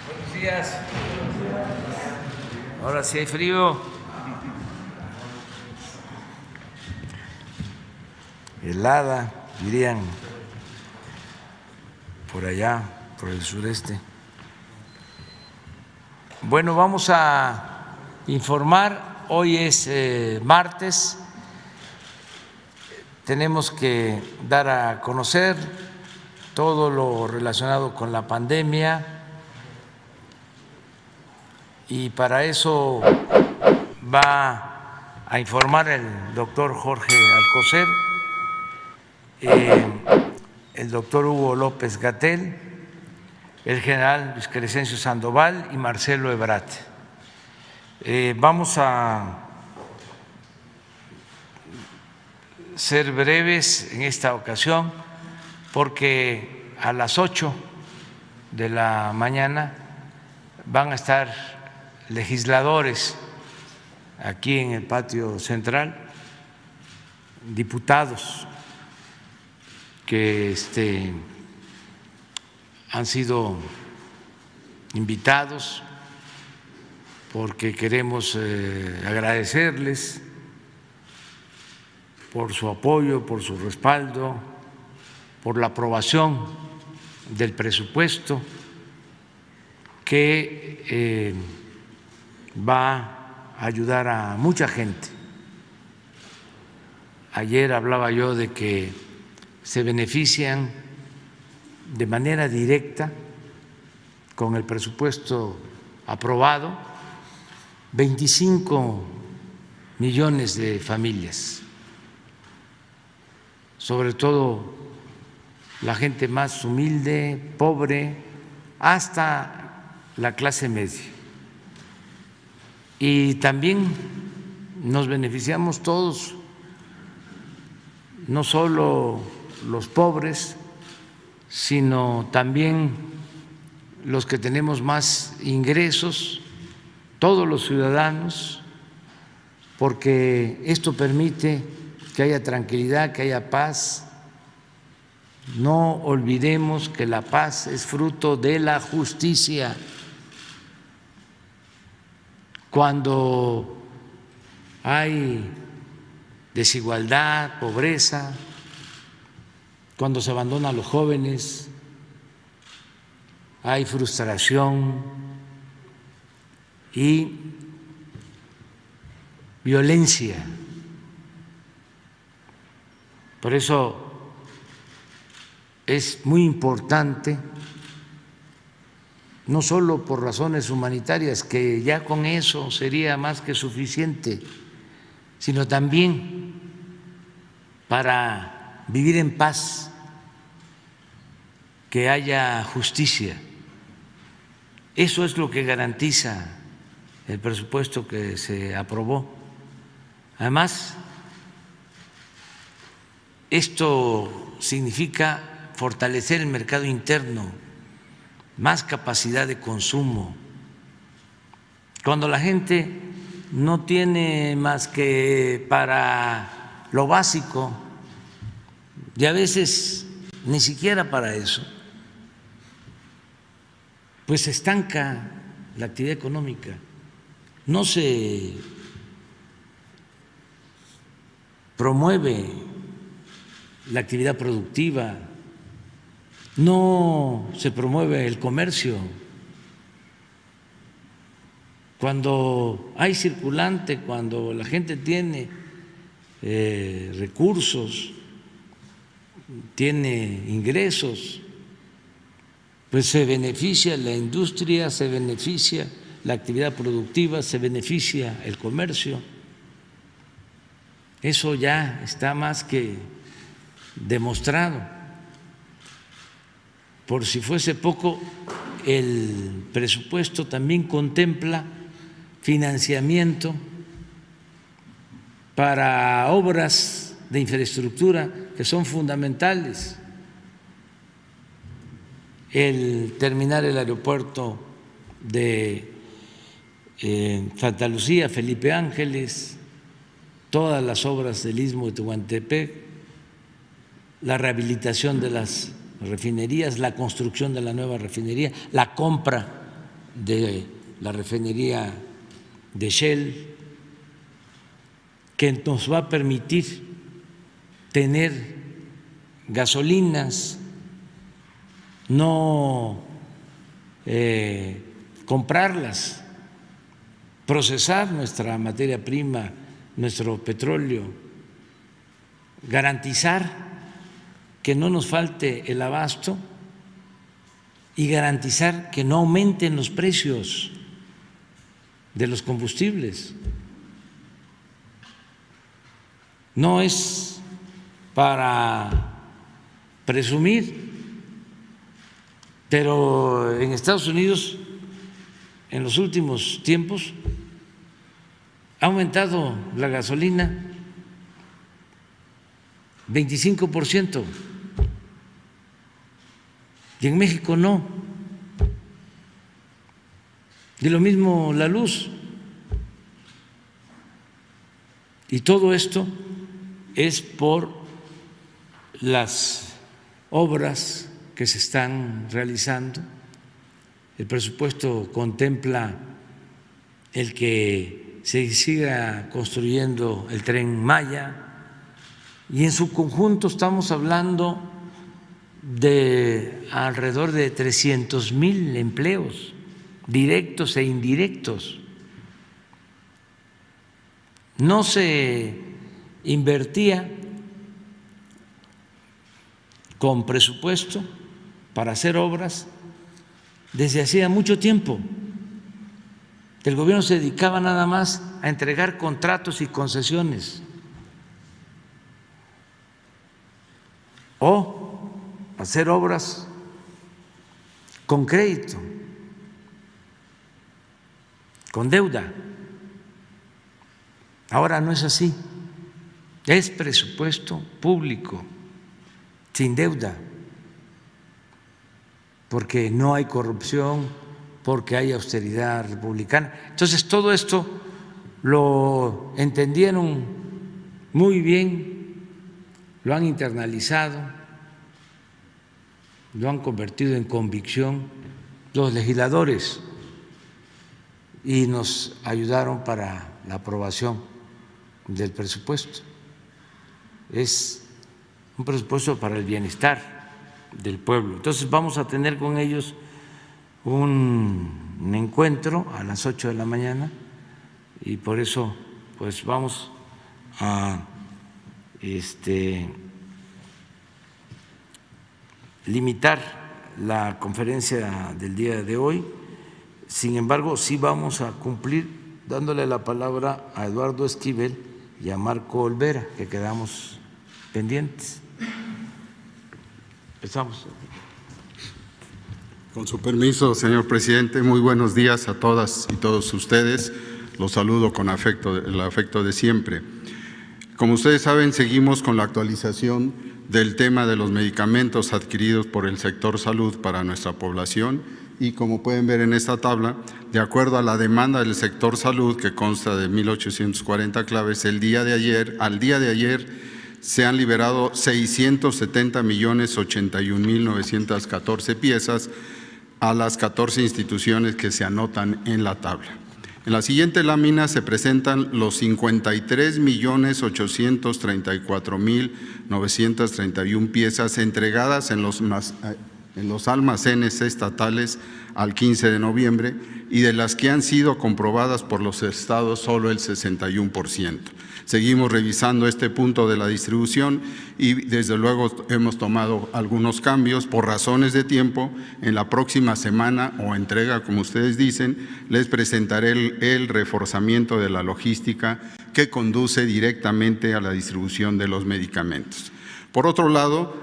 Buenos días. Ahora sí hay frío. Helada, dirían por allá, por el sureste. Bueno, vamos a informar. Hoy es martes. Tenemos que dar a conocer todo lo relacionado con la pandemia y para eso va a informar el doctor Jorge Alcocer, el doctor Hugo López-Gatell, el general Luis Crescencio Sandoval y Marcelo Ebrard. Vamos a ser breves en esta ocasión porque a las 8 de la mañana van a estar legisladores aquí en el patio central, diputados que han sido invitados porque queremos agradecerles por su apoyo, por su respaldo, por la aprobación del presupuesto que va a ayudar a mucha gente. Ayer hablaba yo de que se benefician de manera directa con el presupuesto aprobado 25 millones de familias, sobre todo la gente más humilde, pobre, hasta la clase media. Y también nos beneficiamos todos, no solo los pobres, sino también los que tenemos más ingresos, todos los ciudadanos, porque esto permite que haya tranquilidad, que haya paz. No olvidemos que la paz es fruto de la justicia. Cuando hay desigualdad, pobreza, cuando se abandonan a los jóvenes, hay frustración y violencia. Por eso es muy importante, no solo por razones humanitarias, que ya con eso sería más que suficiente, sino también para vivir en paz, que haya justicia. Eso es lo que garantiza el presupuesto que se aprobó. Además, esto significa fortalecer el mercado interno, más capacidad de consumo. Cuando la gente no tiene más que para lo básico, y a veces ni siquiera para eso, pues se estanca la actividad económica, no se promueve la actividad productiva, no se promueve el comercio. Cuando hay circulante, cuando la gente tiene recursos, tiene ingresos, pues se beneficia la industria, se beneficia la actividad productiva, se beneficia el comercio. Eso ya está más que demostrado. Por si fuese poco, el presupuesto también contempla financiamiento para obras de infraestructura que son fundamentales. El terminar el aeropuerto de Santa Lucía, Felipe Ángeles, todas las obras del Istmo de Tehuantepec, la rehabilitación de las refinerías, la construcción de la nueva refinería, la compra de la refinería de Shell, que nos va a permitir tener gasolinas, no comprarlas, procesar nuestra materia prima, nuestro petróleo, garantizar que no nos falte el abasto y garantizar que no aumenten los precios de los combustibles. No es para presumir, pero en Estados Unidos en los últimos tiempos ha aumentado la gasolina 25%. Y en México no. Y lo mismo la luz. Y todo esto es por las obras que se están realizando. El presupuesto contempla el que se siga construyendo el Tren Maya y en su conjunto estamos hablando de alrededor de 300,000 empleos directos e indirectos. No se invertía con presupuesto para hacer obras desde hacía mucho tiempo. El gobierno se dedicaba nada más a entregar contratos y concesiones o hacer obras con crédito, con deuda. Ahora no es así, es presupuesto público, sin deuda, porque no hay corrupción, porque hay austeridad republicana. Entonces todo esto lo entendieron muy bien, lo han internalizado, lo han convertido en convicción los legisladores y nos ayudaron para la aprobación del presupuesto. Es un presupuesto para el bienestar del pueblo. Entonces vamos a tener con ellos un encuentro a las 8 de la mañana y por eso pues vamos a limitar la conferencia del día de hoy. Sin embargo, sí vamos a cumplir dándole la palabra a Eduardo Esquivel y a Marco Olvera, que quedamos pendientes. Empezamos. Con su permiso, señor presidente, muy buenos días a todas y todos ustedes. Los saludo con el afecto de siempre. Como ustedes saben, seguimos con la actualización del tema de los medicamentos adquiridos por el sector salud para nuestra población y como pueden ver en esta tabla, de acuerdo a la demanda del sector salud, que consta de 1,840 claves, al día de ayer se han liberado 670,081,914 piezas a las 14 instituciones que se anotan en la tabla. En la siguiente lámina se presentan los 53,834,931 piezas entregadas en los almacenes estatales al 15 de noviembre y de las que han sido comprobadas por los estados solo el 61%. Seguimos revisando este punto de la distribución y desde luego hemos tomado algunos cambios por razones de tiempo. En la próxima semana o entrega, como ustedes dicen, les presentaré el reforzamiento de la logística que conduce directamente a la distribución de los medicamentos. Por otro lado,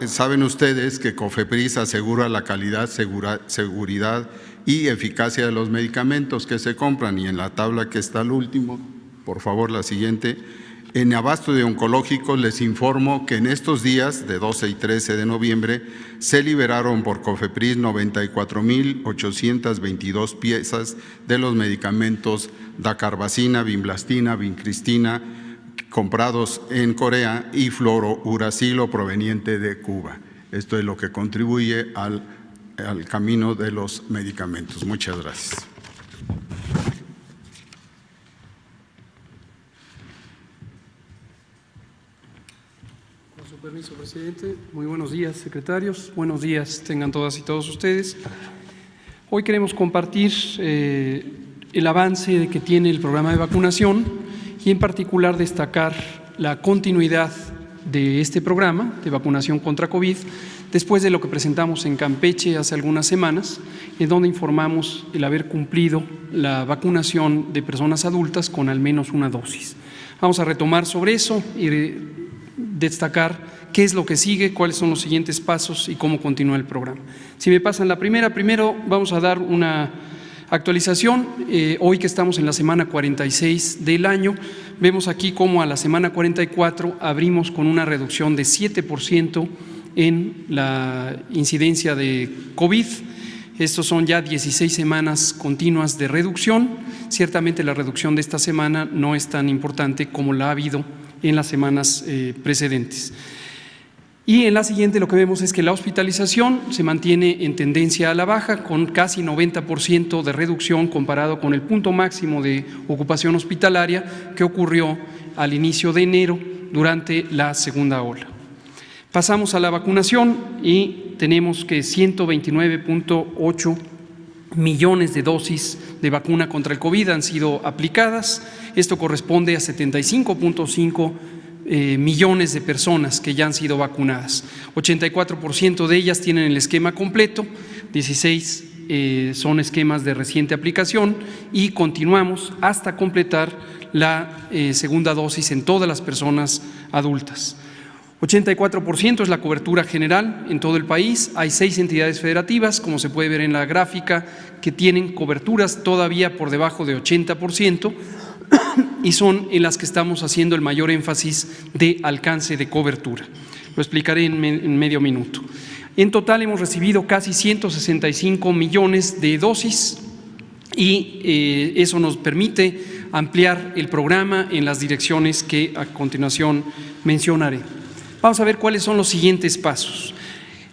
saben ustedes que COFEPRIS asegura la calidad, seguridad y eficacia de los medicamentos que se compran y en la tabla que está al último, por favor la siguiente, En abasto de oncológicos les informo que en estos días de 12 y 13 de noviembre se liberaron por COFEPRIS 94,822 piezas de los medicamentos dacarbazina, vinblastina, vincristina, comprados en Corea, y fluorouracilo proveniente de Cuba. Esto es lo que contribuye al camino de los medicamentos. Muchas gracias. Con su permiso, presidente. Muy buenos días, secretarios. Buenos días tengan todas y todos ustedes. Hoy queremos compartir el avance que tiene el programa de vacunación y en particular destacar la continuidad de este programa de vacunación contra COVID después de lo que presentamos en Campeche hace algunas semanas, en donde informamos el haber cumplido la vacunación de personas adultas con al menos una dosis. Vamos a retomar sobre eso y destacar qué es lo que sigue, cuáles son los siguientes pasos y cómo continúa el programa. Si me pasan la primero vamos a dar una actualización. Hoy que estamos en la semana 46 del año, vemos aquí cómo a la semana 44 abrimos con una reducción de 7% en la incidencia de COVID. Estos son ya 16 semanas continuas de reducción. Ciertamente la reducción de esta semana no es tan importante como la ha habido en las semanas precedentes. Y en la siguiente lo que vemos es que la hospitalización se mantiene en tendencia a la baja, con casi 90% de reducción comparado con el punto máximo de ocupación hospitalaria que ocurrió al inicio de enero durante la segunda ola. Pasamos a la vacunación y tenemos que 129,8 millones de dosis de vacuna contra el COVID han sido aplicadas. Esto corresponde a 75,5 millones de personas que ya han sido vacunadas. 84% de ellas tienen el esquema completo, 16 son esquemas de reciente aplicación y continuamos hasta completar la segunda dosis en todas las personas adultas. 84% es la cobertura general en todo el país. Hay 6 entidades federativas, como se puede ver en la gráfica, que tienen coberturas todavía por debajo de 80% y son en las que estamos haciendo el mayor énfasis de alcance de cobertura. Lo explicaré en medio minuto. En total hemos recibido casi 165 millones de dosis y eso nos permite ampliar el programa en las direcciones que a continuación mencionaré. Vamos a ver cuáles son los siguientes pasos.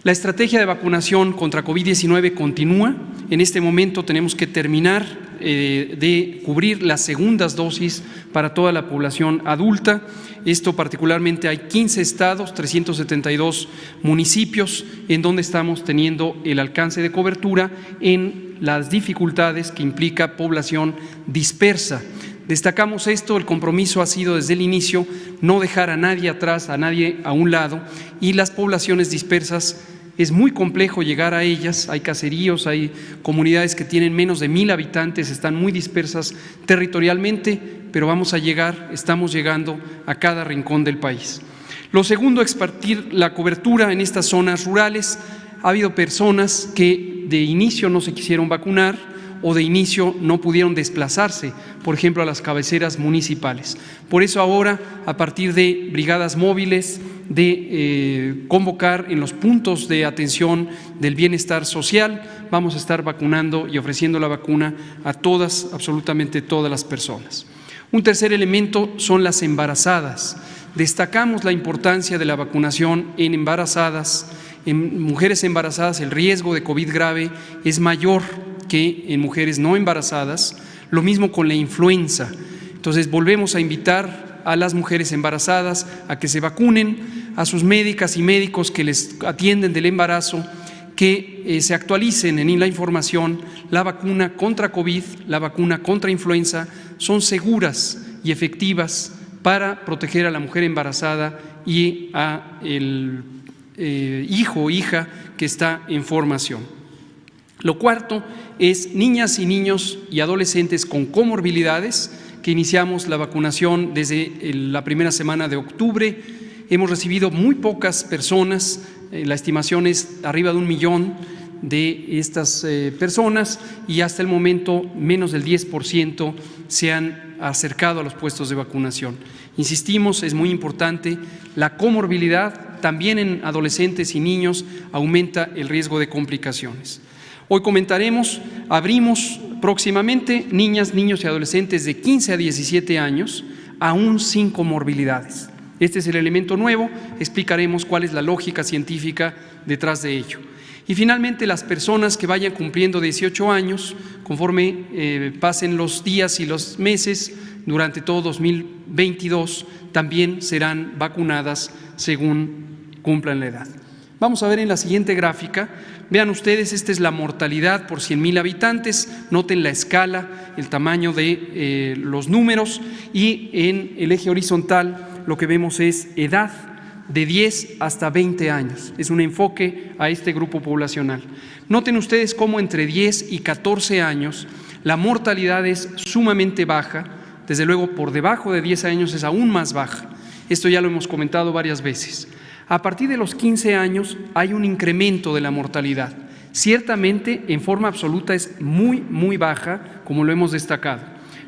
La estrategia de vacunación contra COVID-19 continúa. En este momento tenemos que terminar de cubrir las segundas dosis para toda la población adulta. Esto particularmente hay 15 estados, 372 municipios en donde estamos teniendo el alcance de cobertura en las dificultades que implica población dispersa. Destacamos esto, el compromiso ha sido desde el inicio no dejar a nadie atrás, a nadie a un lado, y las poblaciones dispersas es muy complejo llegar a ellas. Hay caseríos, hay comunidades que tienen menos de 1,000 habitantes, están muy dispersas territorialmente, pero vamos a llegar, estamos llegando a cada rincón del país. Lo segundo, expandir la cobertura en estas zonas rurales. Ha habido personas que de inicio no se quisieron vacunar o de inicio no pudieron desplazarse, por ejemplo, a las cabeceras municipales. Por eso ahora, a partir de brigadas móviles, de convocar en los puntos de atención del bienestar social, vamos a estar vacunando y ofreciendo la vacuna a todas, absolutamente todas las personas. Un tercer elemento son las embarazadas. Destacamos la importancia de la vacunación en embarazadas. En mujeres embarazadas el riesgo de COVID grave es mayor que en mujeres no embarazadas, lo mismo con la influenza. Entonces volvemos a invitar a las mujeres embarazadas a que se vacunen, a sus médicas y médicos que les atienden del embarazo, que se actualicen en la información. La vacuna contra COVID, la vacuna contra influenza son seguras y efectivas para proteger a la mujer embarazada y a el hijo o hija que está en formación. Lo cuarto es niñas y niños y adolescentes con comorbilidades, que iniciamos la vacunación desde la primera semana de octubre. Hemos recibido muy pocas personas, la estimación es arriba de 1 millón de estas personas y hasta el momento menos del 10% se han acercado a los puestos de vacunación. Insistimos, es muy importante, la comorbilidad también en adolescentes y niños aumenta el riesgo de complicaciones. Hoy comentaremos, abrimos próximamente niñas, niños y adolescentes de 15 a 17 años, aún sin comorbilidades. Este es el elemento nuevo, explicaremos cuál es la lógica científica detrás de ello. Y finalmente, las personas que vayan cumpliendo 18 años, conforme pasen los días y los meses, durante todo 2022, también serán vacunadas según cumplan la edad. Vamos a ver en la siguiente gráfica. Vean ustedes, esta es la mortalidad por 100,000 habitantes. Noten la escala, el tamaño de los números, y en el eje horizontal lo que vemos es edad de 10 hasta 20 años. Es un enfoque a este grupo poblacional. Noten ustedes cómo entre 10 y 14 años la mortalidad es sumamente baja. Desde luego, por debajo de 10 años es aún más baja. Esto ya lo hemos comentado varias veces. A partir de los 15 años hay un incremento de la mortalidad. Ciertamente, en forma absoluta es muy baja, como lo hemos destacado.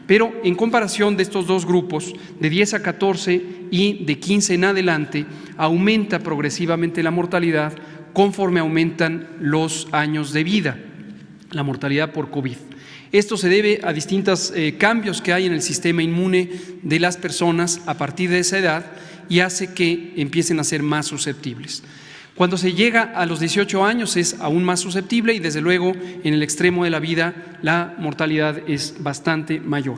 Pero en comparación de estos dos grupos, de 10 a 14 y de 15 en adelante, aumenta progresivamente la mortalidad conforme aumentan los años de vida, la mortalidad por COVID. Esto se debe a distintos cambios que hay en el sistema inmune de las personas a partir de esa edad y hace que empiecen a ser más susceptibles. Cuando se llega a los 18 años es aún más susceptible y desde luego en el extremo de la vida la mortalidad es bastante mayor.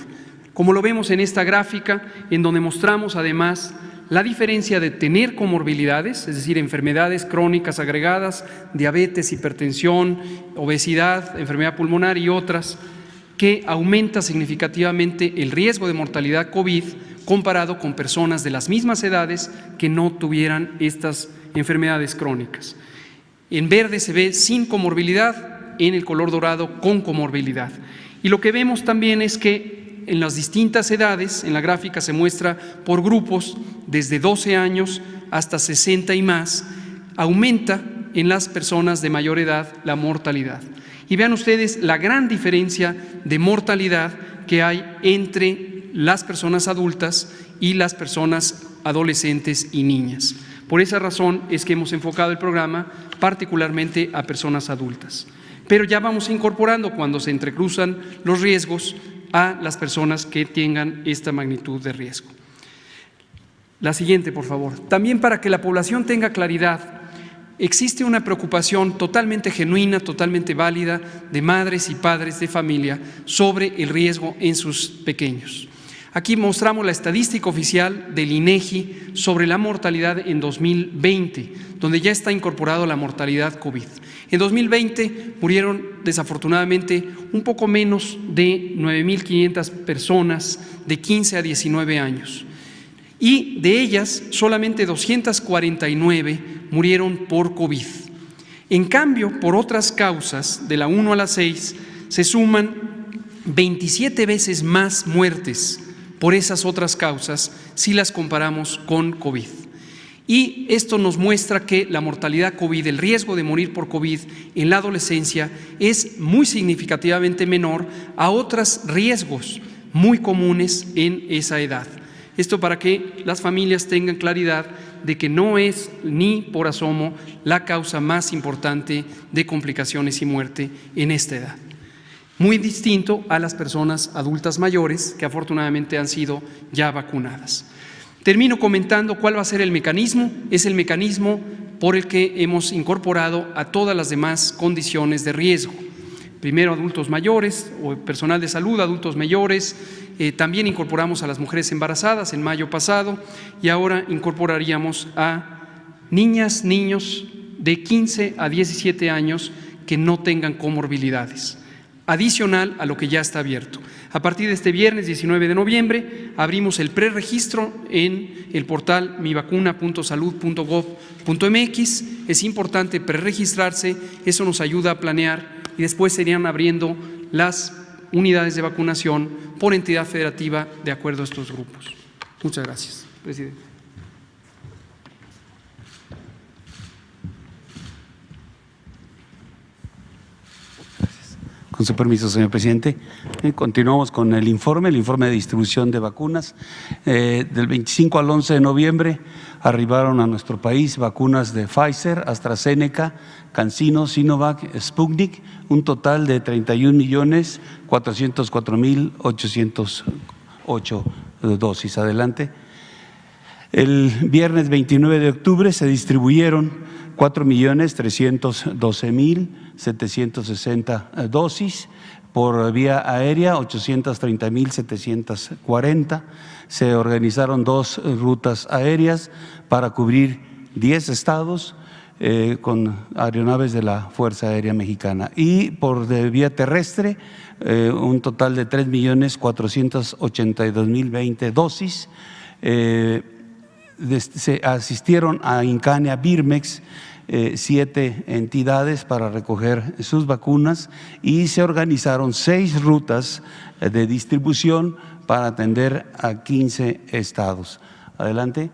Como lo vemos en esta gráfica, en donde mostramos además la diferencia de tener comorbilidades, es decir, enfermedades crónicas agregadas, diabetes, hipertensión, obesidad, enfermedad pulmonar y otras, que aumenta significativamente el riesgo de mortalidad COVID comparado con personas de las mismas edades que no tuvieran estas enfermedades crónicas. En verde se ve sin comorbilidad, en el color dorado con comorbilidad. Y lo que vemos también es que en las distintas edades, en la gráfica se muestra por grupos, desde 12 años hasta 60 y más, aumenta en las personas de mayor edad la mortalidad. Y vean ustedes la gran diferencia de mortalidad que hay entre las personas adultas y las personas adolescentes y niñas. Por esa razón es que hemos enfocado el programa particularmente a personas adultas. Pero ya vamos incorporando, cuando se entrecruzan los riesgos, a las personas que tengan esta magnitud de riesgo. La siguiente, por favor. También, para que la población tenga claridad, existe una preocupación totalmente genuina, totalmente válida de madres y padres de familia sobre el riesgo en sus pequeños. Aquí mostramos la estadística oficial del INEGI sobre la mortalidad en 2020, donde ya está incorporado la mortalidad COVID. En 2020 murieron desafortunadamente un poco menos de 9,500 personas de 15 a 19 años. Y de ellas, solamente 249 murieron por COVID. En cambio, por otras causas, de la 1 a la 6, se suman 27 veces más muertes por esas otras causas si las comparamos con COVID. Y esto nos muestra que la mortalidad COVID, el riesgo de morir por COVID en la adolescencia, es muy significativamente menor a otros riesgos muy comunes en esa edad. Esto para que las familias tengan claridad de que no es ni por asomo la causa más importante de complicaciones y muerte en esta edad. Muy distinto a las personas adultas mayores que afortunadamente han sido ya vacunadas. Termino comentando cuál va a ser el mecanismo. Es el mecanismo por el que hemos incorporado a todas las demás condiciones de riesgo. Primero, adultos mayores o personal de salud, adultos mayores. También incorporamos a las mujeres embarazadas en mayo pasado y ahora incorporaríamos a niñas, niños de 15 a 17 años que no tengan comorbilidades, adicional a lo que ya está abierto. A partir de este viernes 19 de noviembre abrimos el preregistro en el portal mivacuna.salud.gov.mx. Es importante preregistrarse, eso nos ayuda a planear y después serían abriendo las unidades de vacunación por entidad federativa de acuerdo a estos grupos. Muchas gracias, presidente. Con su permiso, señor presidente. Continuamos con el informe de distribución de vacunas. Del 25 al 11 de noviembre arribaron a nuestro país vacunas de Pfizer, AstraZeneca, CanSino, Sinovac, Sputnik, un total de 31.404.808 dosis. Adelante. El viernes 29 de octubre se distribuyeron 4.312.760 dosis, por vía aérea 830.740. Se organizaron 2 rutas aéreas para cubrir 10 estados con aeronaves de la Fuerza Aérea Mexicana, y por vía terrestre un total de 3.482.020 dosis. Se asistieron a Incania Birmex 7 entidades para recoger sus vacunas, y se organizaron 6 rutas de distribución para atender a 15 estados. Adelante.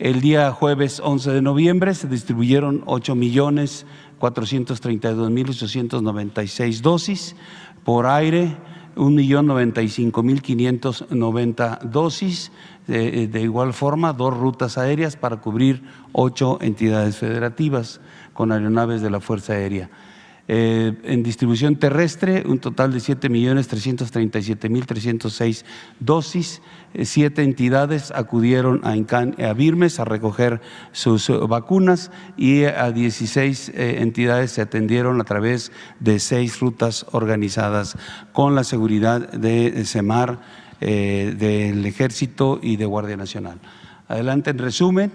El día jueves 11 de noviembre se distribuyeron 8.432.896 dosis, por aire 1.095.590 dosis. De igual forma, 2 rutas aéreas para cubrir 8 entidades federativas con aeronaves de la Fuerza Aérea. En distribución terrestre, un total de 7.337.306 dosis. 7 entidades acudieron a Birmes a recoger sus vacunas, y a 16 entidades se atendieron a través de 6 rutas organizadas con la seguridad de SEMAR, del Ejército y de Guardia Nacional. Adelante. En resumen,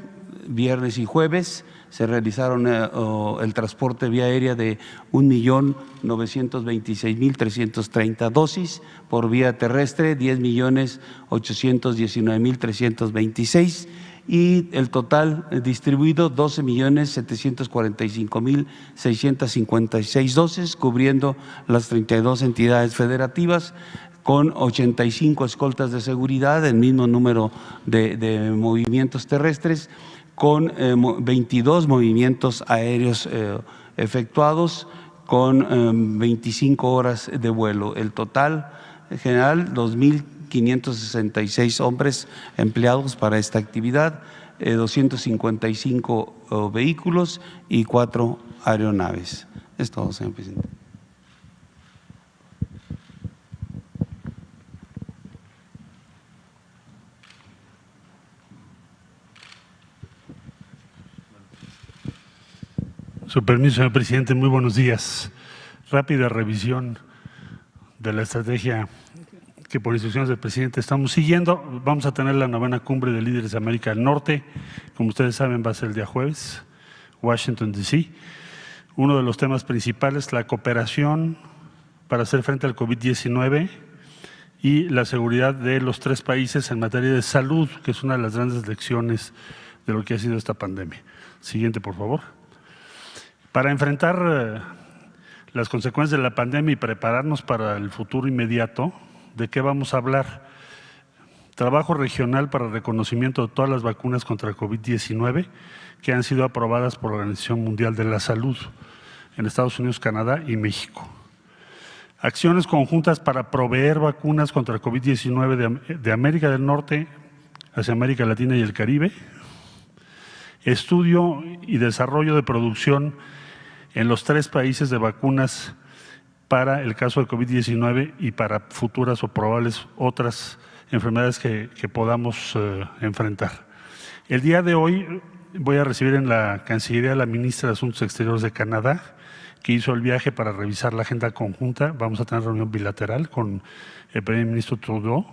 viernes y jueves se realizaron el transporte vía aérea de 1.926.330 dosis, por vía terrestre 10.819.326, y el total distribuido 12.745.656 dosis, cubriendo las 32 entidades federativas, con 85 escoltas de seguridad, el mismo número de movimientos terrestres, con 22 movimientos aéreos efectuados, con 25 horas de vuelo. El total general, 2.566 hombres empleados para esta actividad, 255 vehículos y 4 aeronaves. Es todo, señor presidente. Su permiso, señor presidente, muy buenos días. Rápida revisión de la estrategia que por instrucciones del presidente estamos siguiendo. Vamos a tener la 9ª Cumbre de Líderes de América del Norte. Como ustedes saben, va a ser el día jueves, Washington, D.C. Uno de los temas principales, la cooperación para hacer frente al COVID-19 y la seguridad de los 3 países en materia de salud, que es una de las grandes lecciones de lo que ha sido esta pandemia. Siguiente, por favor. Para enfrentar las consecuencias de la pandemia y prepararnos para el futuro inmediato, ¿de qué vamos a hablar? Trabajo regional para reconocimiento de todas las vacunas contra el COVID-19 que han sido aprobadas por la Organización Mundial de la Salud en Estados Unidos, Canadá y México. Acciones conjuntas para proveer vacunas contra el COVID-19 de América del Norte hacia América Latina y el Caribe. Estudio y desarrollo de producción en los 3 países de vacunas para el caso del COVID-19 y para futuras o probables otras enfermedades que podamos enfrentar. El día de hoy voy a recibir en la Cancillería a la ministra de Asuntos Exteriores de Canadá, que hizo el viaje para revisar la agenda conjunta. Vamos a tener reunión bilateral con el primer ministro Trudeau,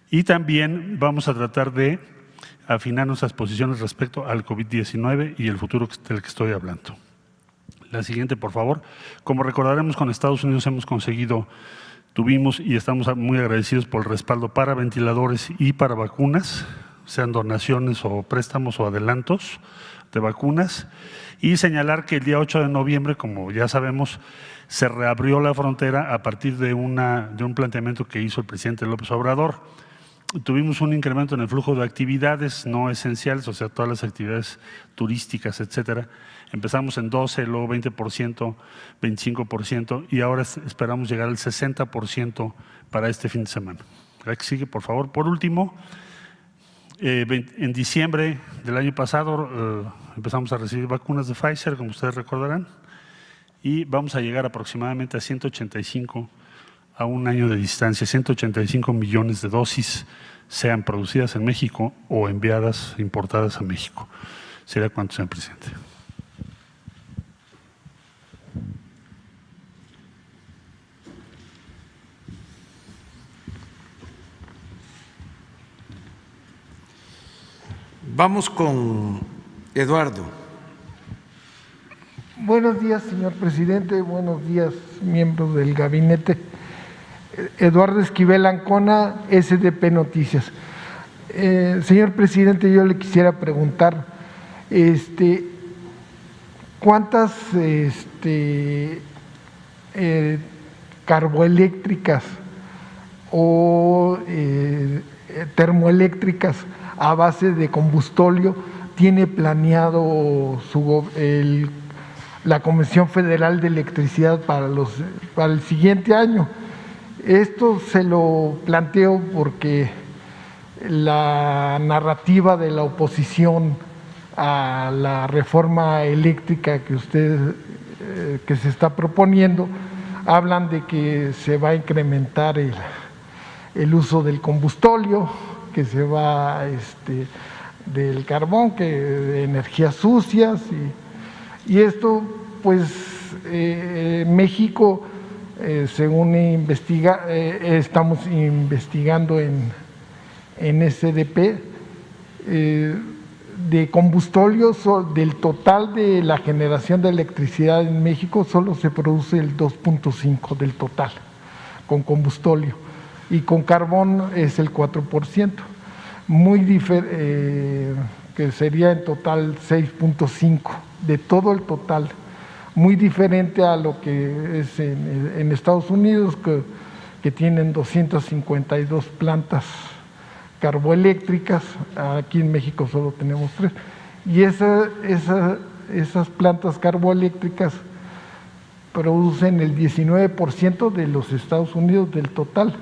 y también vamos a tratar de afinar nuestras posiciones respecto al COVID-19 y el futuro del que estoy hablando. La siguiente, por favor. Como recordaremos, con Estados Unidos tuvimos y estamos muy agradecidos por el respaldo para ventiladores y para vacunas, sean donaciones o préstamos o adelantos de vacunas. Y señalar que el día 8 de noviembre, como ya sabemos, se reabrió la frontera a partir de un planteamiento que hizo el presidente López Obrador. tuvimos un incremento en el flujo de actividades no esenciales, o sea, todas las actividades turísticas, etcétera. Empezamos en 12, luego 20%, 25% y ahora esperamos llegar al 60% para este fin de semana. La que sigue, por favor. Por último, en diciembre del año pasado empezamos a recibir vacunas de Pfizer, como ustedes recordarán, y vamos a llegar aproximadamente a 185 a un año de distancia, 185 millones de dosis sean producidas en México o enviadas, importadas a México. ¿Sería cuánto, señor presidente? Vamos con Eduardo. Buenos días, señor presidente. Buenos días, miembros del gabinete. Eduardo Esquivel Ancona, SDP Noticias. Señor presidente, yo le quisiera preguntar, ¿cuántas carboeléctricas o termoeléctricas a base de combustóleo tiene planeado la Comisión Federal de Electricidad para el siguiente año? Esto se lo planteo porque la narrativa de la oposición a la reforma eléctrica que se está proponiendo, hablan de que se va a incrementar el uso del combustóleo, que se va del carbón, que de energías sucias, y esto pues México, según estamos investigando en SDP, de combustóleo, del total de la generación de electricidad en México, solo se produce el 2.5% del total con combustóleo, y con carbón es el 4%, que sería en total 6.5% de todo el total, muy diferente a lo que es en Estados Unidos, que tienen 252 plantas carboeléctricas. Aquí en México solo tenemos 3, y esas plantas carboeléctricas producen el 19% de los Estados Unidos del total,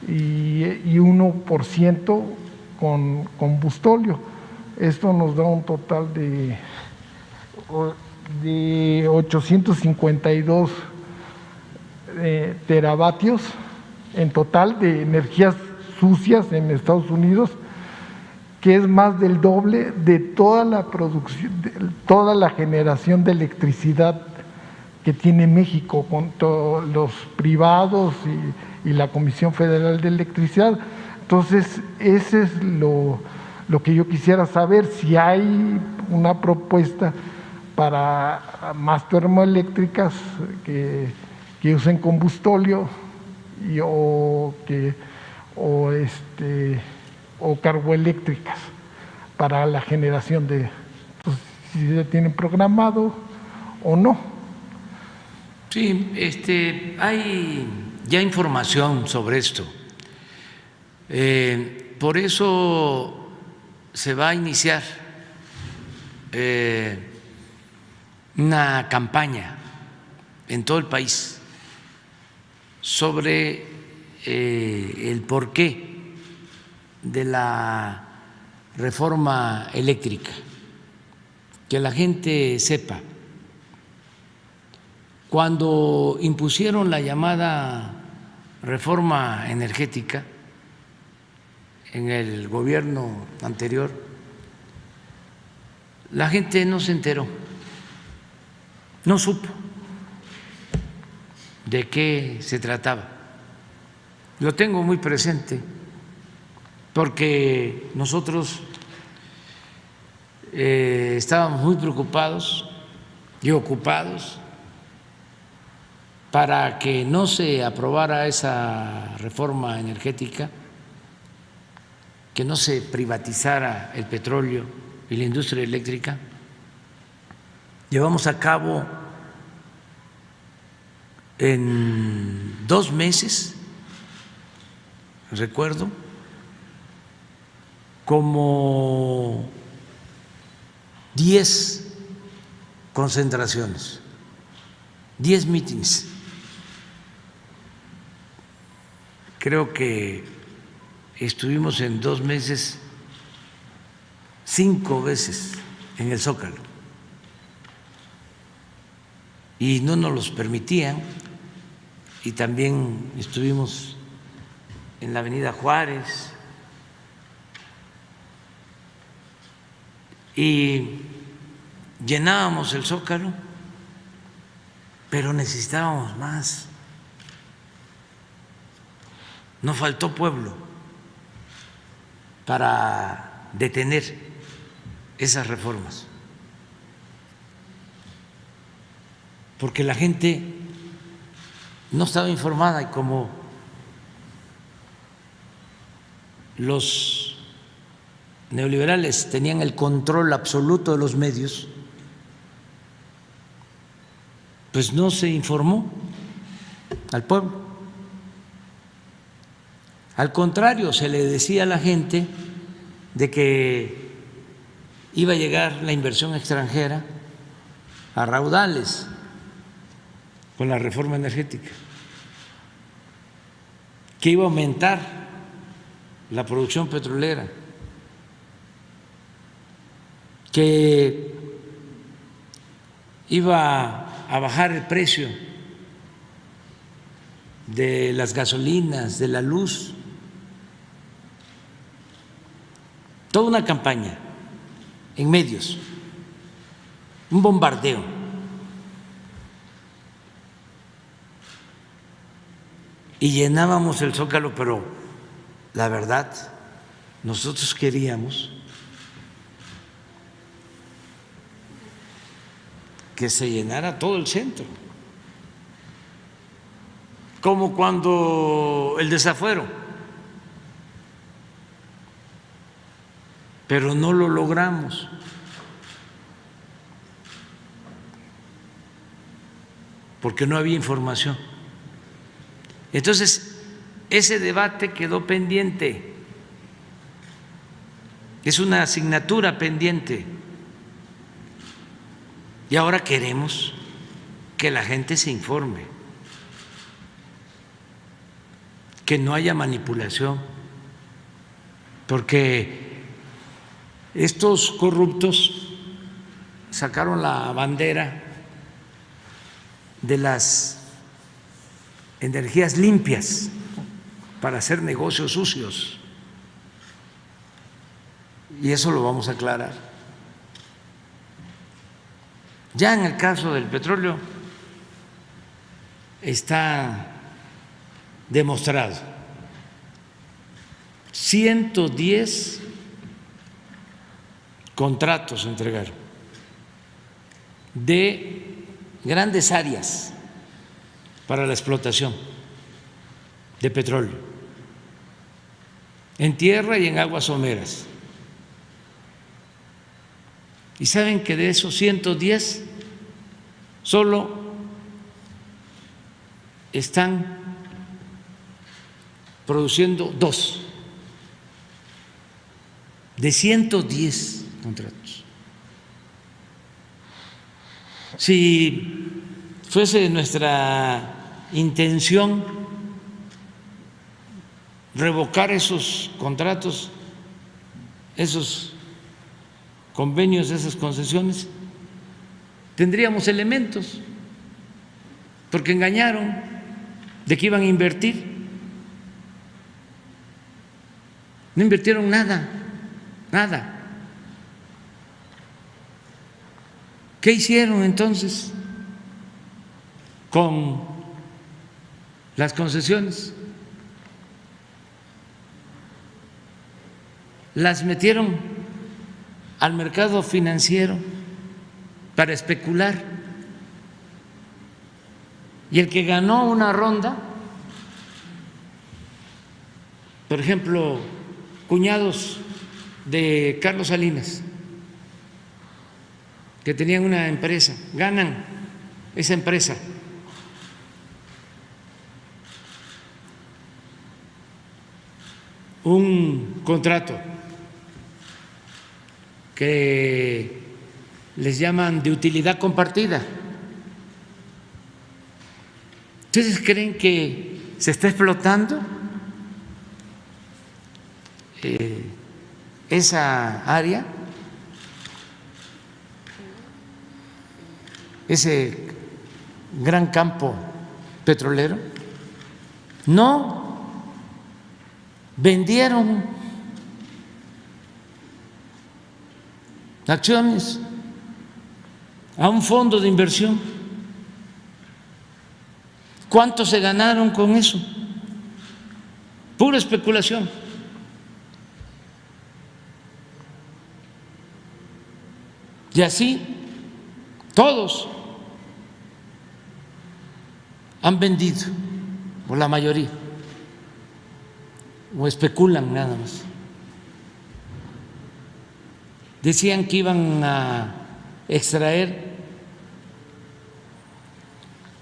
y 1% con combustóleo. Esto nos da un total de 852 teravatios en total de energías sucias en Estados Unidos, que es más del doble de toda la producción, de toda la generación de electricidad que tiene México, con todos los privados y la Comisión Federal de Electricidad. Entonces, ese es lo que yo quisiera saber, si hay una propuesta para más termoeléctricas que usen combustóleo o carboeléctricas para la generación de, pues, si se tienen programado o no. Sí, hay ya información sobre esto. Por eso se va a iniciar una campaña en todo el país sobre el porqué de la reforma eléctrica, que la gente sepa. Cuando impusieron la llamada reforma energética en el gobierno anterior, la gente no se enteró, no supo de qué se trataba. Lo tengo muy presente porque nosotros estábamos muy preocupados y ocupados para que no se aprobara esa reforma energética, que no se privatizara el petróleo y la industria eléctrica. Llevamos a cabo en 2 meses, recuerdo, como 10 concentraciones, 10 mítines. Creo que estuvimos en 2 meses 5 veces en el Zócalo y no nos los permitían, y también estuvimos en la Avenida Juárez y llenábamos el Zócalo, pero necesitábamos más. No faltó pueblo para detener esas reformas, porque la gente no estaba informada, y como los neoliberales tenían el control absoluto de los medios, pues no se informó al pueblo. Al contrario, se le decía a la gente de que iba a llegar la inversión extranjera a raudales con la reforma energética, que iba a aumentar la producción petrolera, que iba a bajar el precio de las gasolinas, de la luz. Toda una campaña en medios, un bombardeo. Y llenábamos el Zócalo, pero la verdad, nosotros queríamos que se llenara todo el centro, como cuando el desafuero, pero no lo logramos. Porque no había información. Entonces, ese debate quedó pendiente, es una asignatura pendiente, y ahora queremos que la gente se informe, que no haya manipulación, porque estos corruptos sacaron la bandera de las energías limpias para hacer negocios sucios, y eso lo vamos a aclarar. Ya en el caso del petróleo está demostrado, 110 contratos se entregaron de grandes áreas para la explotación de petróleo, en tierra y en aguas someras. Y saben que de esos 110 solo están produciendo 2 de 110 contratos. Si fuese nuestra intención revocar esos contratos, esos convenios, esas concesiones, tendríamos elementos, porque engañaron de que iban a invertir. No invirtieron nada, nada. ¿Qué hicieron entonces con las concesiones? Las metieron al mercado financiero para especular, y el que ganó una ronda, por ejemplo, cuñados de Carlos Salinas, que tenían una empresa, ganan esa empresa un contrato que les llaman de utilidad compartida. ¿Ustedes creen que se está explotando esa área, ese gran campo petrolero? No, vendieron acciones a un fondo de inversión. ¿Cuánto se ganaron con eso? Pura especulación. Y así todos han vendido, o la mayoría, o especulan nada más. Decían que iban a extraer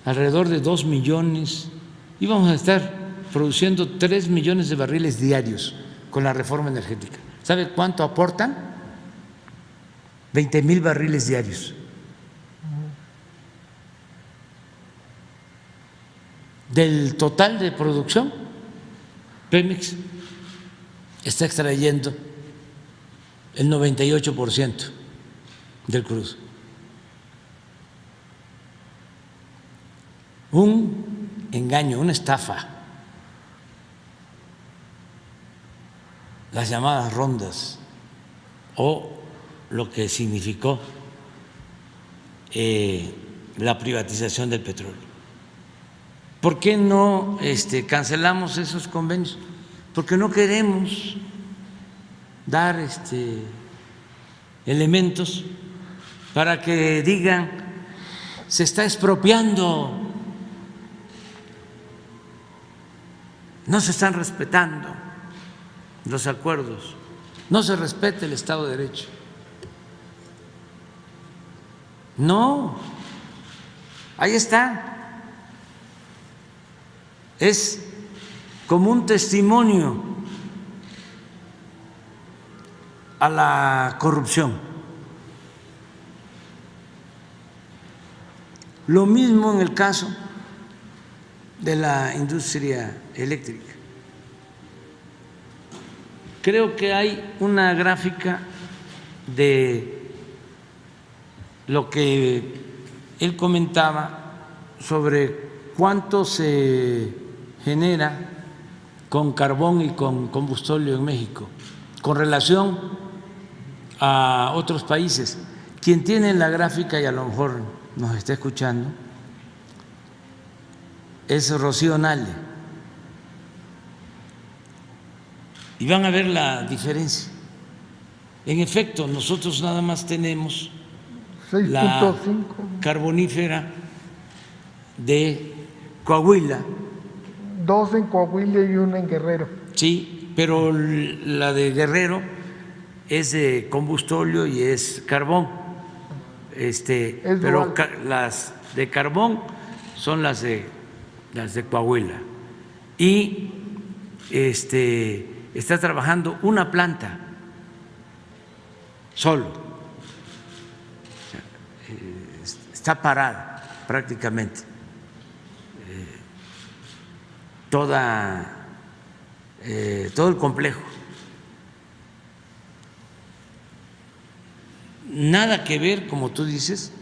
alrededor de 2 millones, íbamos a estar produciendo 3 millones de barriles diarios con la reforma energética. ¿Sabe cuánto aportan? 20,000 barriles diarios. Del total de producción, Pemex está extrayendo el 98% del crudo. Un engaño, una estafa. Las llamadas rondas o lo que significó la privatización del petróleo. ¿Por qué no cancelamos esos convenios? Porque no queremos dar elementos para que digan se está expropiando, no se están respetando los acuerdos, no se respeta el Estado de Derecho. No, ahí está. Es como un testimonio a la corrupción. Lo mismo en el caso de la industria eléctrica. Creo que hay una gráfica de lo que él comentaba sobre cuánto se genera con carbón y con combustóleo en México con relación a otros países. Quien tiene la gráfica y a lo mejor nos está escuchando es Rocío Nale y van a ver la diferencia. En efecto, nosotros nada más tenemos 6.5. la carbonífera de Coahuila. 2 en Coahuila y 1 en Guerrero. Sí, pero la de Guerrero es de combustóleo y es carbón. Pero las de carbón son las de Coahuila. Y está trabajando una planta solo. Está parada prácticamente todo el complejo. Nada que ver, como tú dices,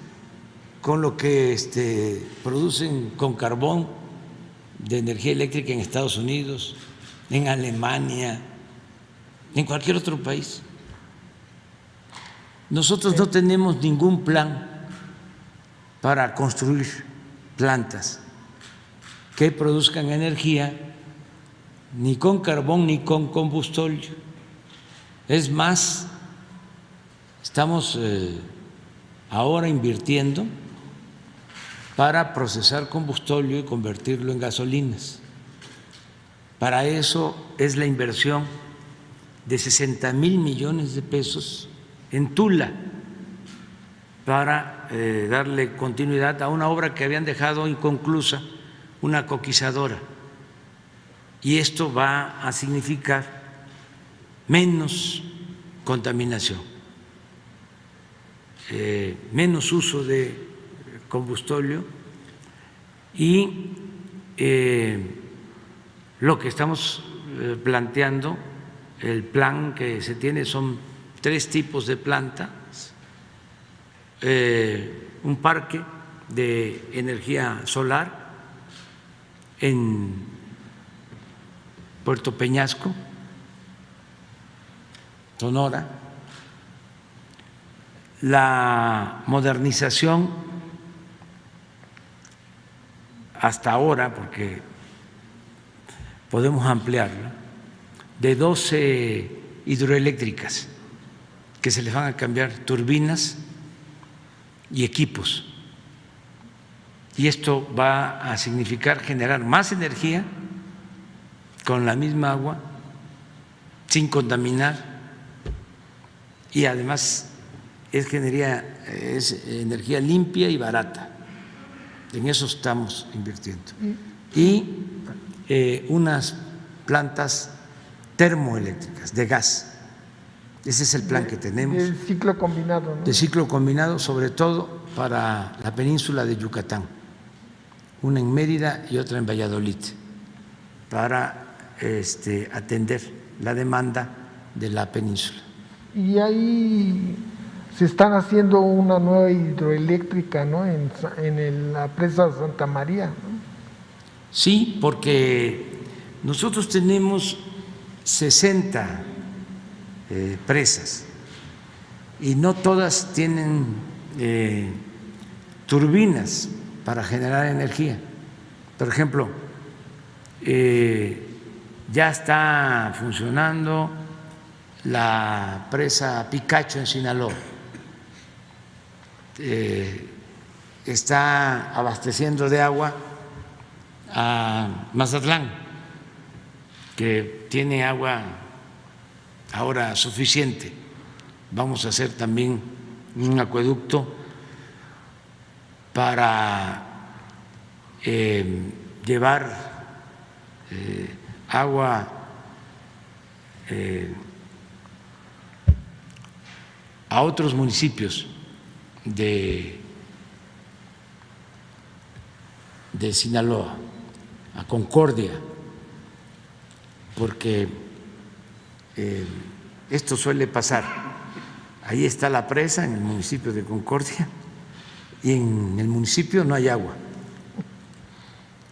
con lo que producen con carbón de energía eléctrica en Estados Unidos, en Alemania, en cualquier otro país. Nosotros no tenemos ningún plan para construir plantas que produzcan energía ni con carbón ni con combustóleo. Es más, estamos ahora invirtiendo para procesar combustóleo y convertirlo en gasolinas. Para eso es la inversión de 60,000 millones de pesos en Tula, para darle continuidad a una obra que habían dejado inconclusa, una coquizadora. Y esto va a significar menos contaminación. menos uso de combustóleo y lo que estamos planteando, el plan que se tiene son 3 tipos de plantas, un parque de energía solar en Puerto Peñasco, Sonora, la modernización hasta ahora, porque podemos ampliarla, de 12 hidroeléctricas que se les van a cambiar turbinas y equipos. Y esto va a significar generar más energía con la misma agua, sin contaminar, y además es energía limpia y barata. En eso estamos invirtiendo. Y unas plantas termoeléctricas de gas. Ese es el plan que tenemos. De ciclo combinado, ¿no? De ciclo combinado, sobre todo para la península de Yucatán. Una en Mérida y otra en Valladolid, para atender la demanda de la península. Y ahí se están haciendo una nueva hidroeléctrica, ¿no? En la presa de Santa María, ¿no? Sí, porque nosotros tenemos 60 presas y no todas tienen turbinas para generar energía. Por ejemplo, ya está funcionando la presa Picacho en Sinaloa, está abasteciendo de agua a Mazatlán, que tiene agua ahora suficiente. Vamos a hacer también un acueducto para llevar agua a otros municipios de Sinaloa, a Concordia, porque esto suele pasar. Ahí está la presa en el municipio de Concordia y en el municipio no hay agua.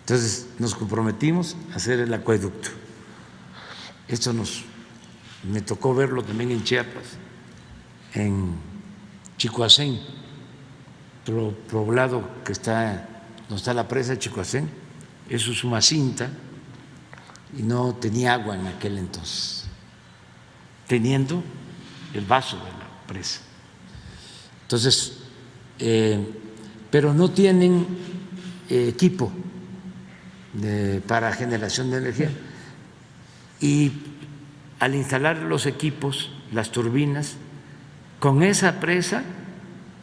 Entonces nos comprometimos a hacer el acueducto. Esto me tocó verlo también en Chiapas, en Chicoacén, poblado que está donde está la presa de Chicoacén, eso es Umacinta, y no tenía agua en aquel entonces, teniendo el vaso de la presa. Entonces, pero no tienen equipo para generación de energía. Y al instalar los equipos, las turbinas, con esa presa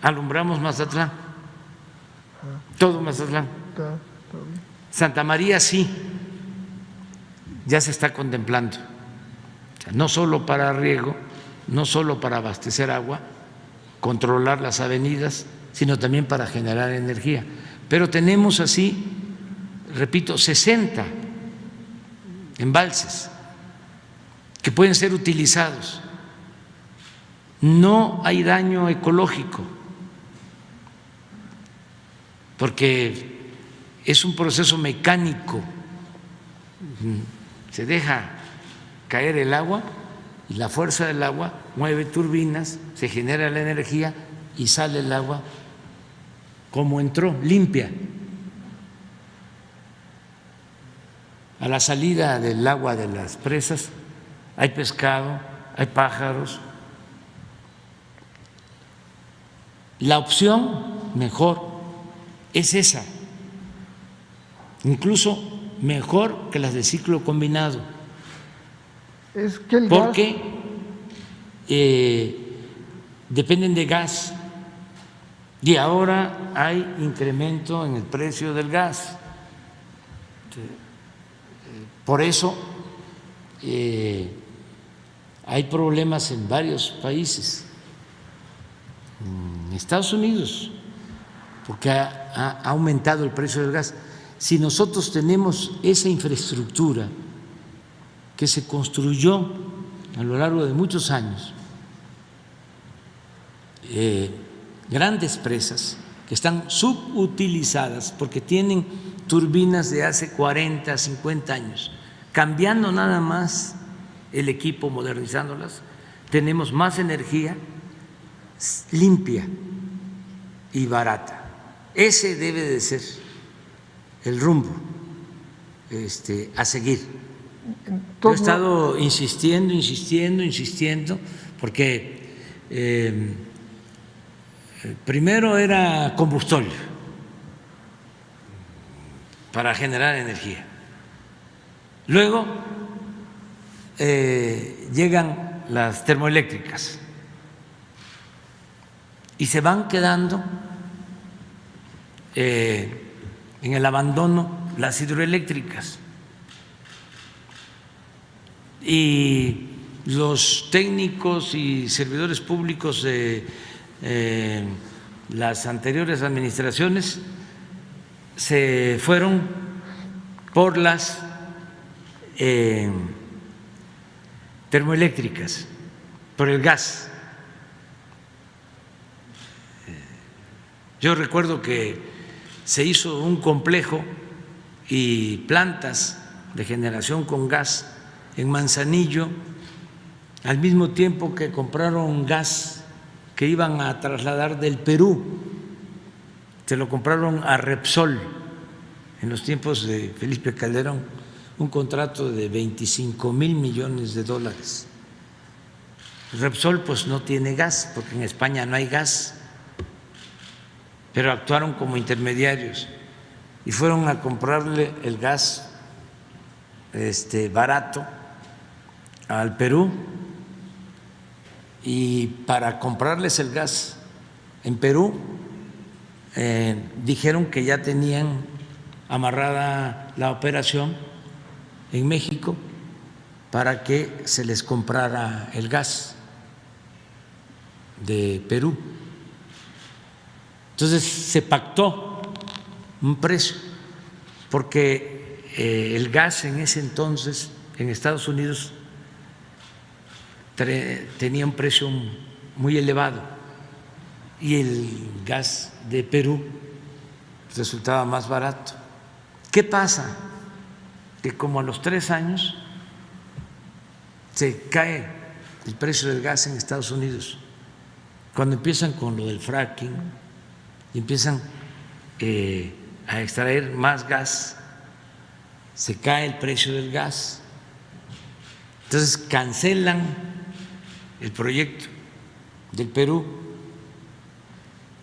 alumbramos Mazatlán, todo Mazatlán. Santa María sí, ya se está contemplando, o sea, no solo para riego, no solo para abastecer agua, controlar las avenidas, sino también para generar energía. Pero tenemos así, repito, 60 embalses que pueden ser utilizados. No hay daño ecológico, porque es un proceso mecánico. Se deja caer el agua y la fuerza del agua mueve turbinas, se genera la energía y sale el agua como entró, limpia. A la salida del agua de las presas hay pescado, hay pájaros. La opción mejor es esa, incluso mejor que las de ciclo combinado, Es que el porque dependen de gas y ahora hay incremento en el precio del gas. Por eso hay problemas en varios países en Estados Unidos, porque ha aumentado el precio del gas. Si nosotros tenemos esa infraestructura que se construyó a lo largo de muchos años, grandes presas que están subutilizadas porque tienen turbinas de hace 40, 50 años, cambiando nada más el equipo, modernizándolas, tenemos más energía limpia y barata. Ese debe de ser el rumbo a seguir. Yo he estado insistiendo, porque primero era combustóleo para generar energía. Luego llegan las termoeléctricas y se van quedando en el abandono las hidroeléctricas. Y los técnicos y servidores públicos de las anteriores administraciones se fueron por las termoeléctricas, por el gas. Yo recuerdo que se hizo un complejo y plantas de generación con gas en Manzanillo, al mismo tiempo que compraron gas que iban a trasladar del Perú. Se lo compraron a Repsol en los tiempos de Felipe Calderón, un contrato de $25,000 millones. Repsol pues no tiene gas, porque en España no hay gas, pero actuaron como intermediarios y fueron a comprarle el gas barato al Perú, y para comprarles el gas en Perú dijeron que ya tenían amarrada la operación en México para que se les comprara el gas de Perú. Entonces se pactó un precio, porque el gas en ese entonces en Estados Unidos tenía un precio muy elevado y el gas de Perú resultaba más barato. ¿Qué pasa? Que como a los 3 años se cae el precio del gas en Estados Unidos, cuando empiezan con lo del fracking y empiezan a extraer más gas, se cae el precio del gas. Entonces cancelan el proyecto del Perú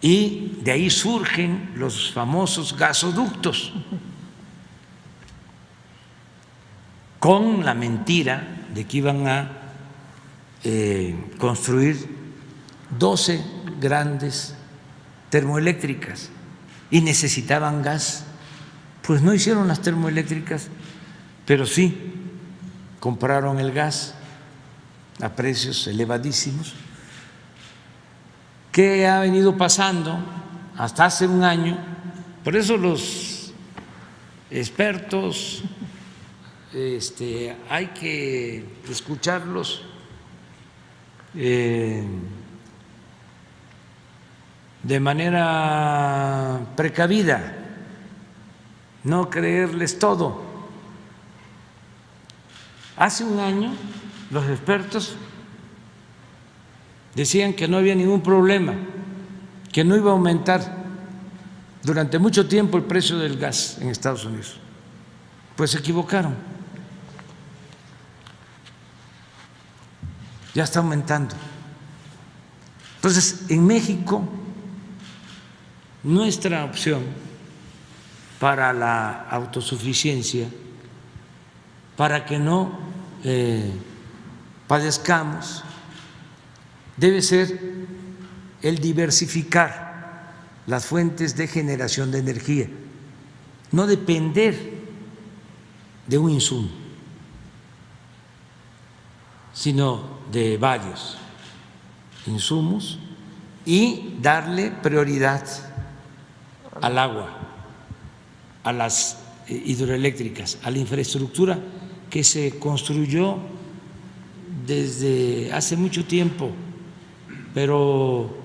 y de ahí surgen los famosos gasoductos, con la mentira de que iban a construir 12 grandes termoeléctricas y necesitaban gas. Pues no hicieron las termoeléctricas, pero sí compraron el gas a precios elevadísimos. ¿Qué ha venido pasando hasta hace un año? Por eso los expertos hay que escucharlos de manera precavida, no creerles todo. Hace un año los expertos decían que no había ningún problema, que no iba a aumentar durante mucho tiempo el precio del gas en Estados Unidos. Pues se equivocaron. Ya está aumentando. Entonces, en México, nuestra opción para la autosuficiencia, para que no padezcamos, debe ser el diversificar las fuentes de generación de energía, no depender de un insumo, sino de varios insumos y darle prioridad al agua, a las hidroeléctricas, a la infraestructura que se construyó desde hace mucho tiempo, pero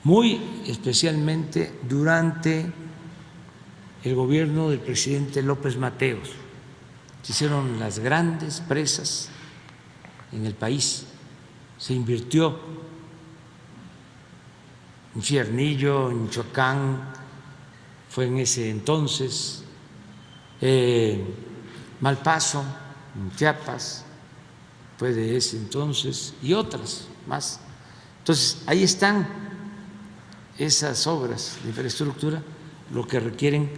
muy especialmente durante el gobierno del presidente López Mateos. Se hicieron las grandes presas en el país, se invirtió en Fiernillo, en Michoacán, fue en ese entonces, Malpaso, en Chiapas, fue de ese entonces, y otras más. Entonces, ahí están esas obras de infraestructura, lo que requieren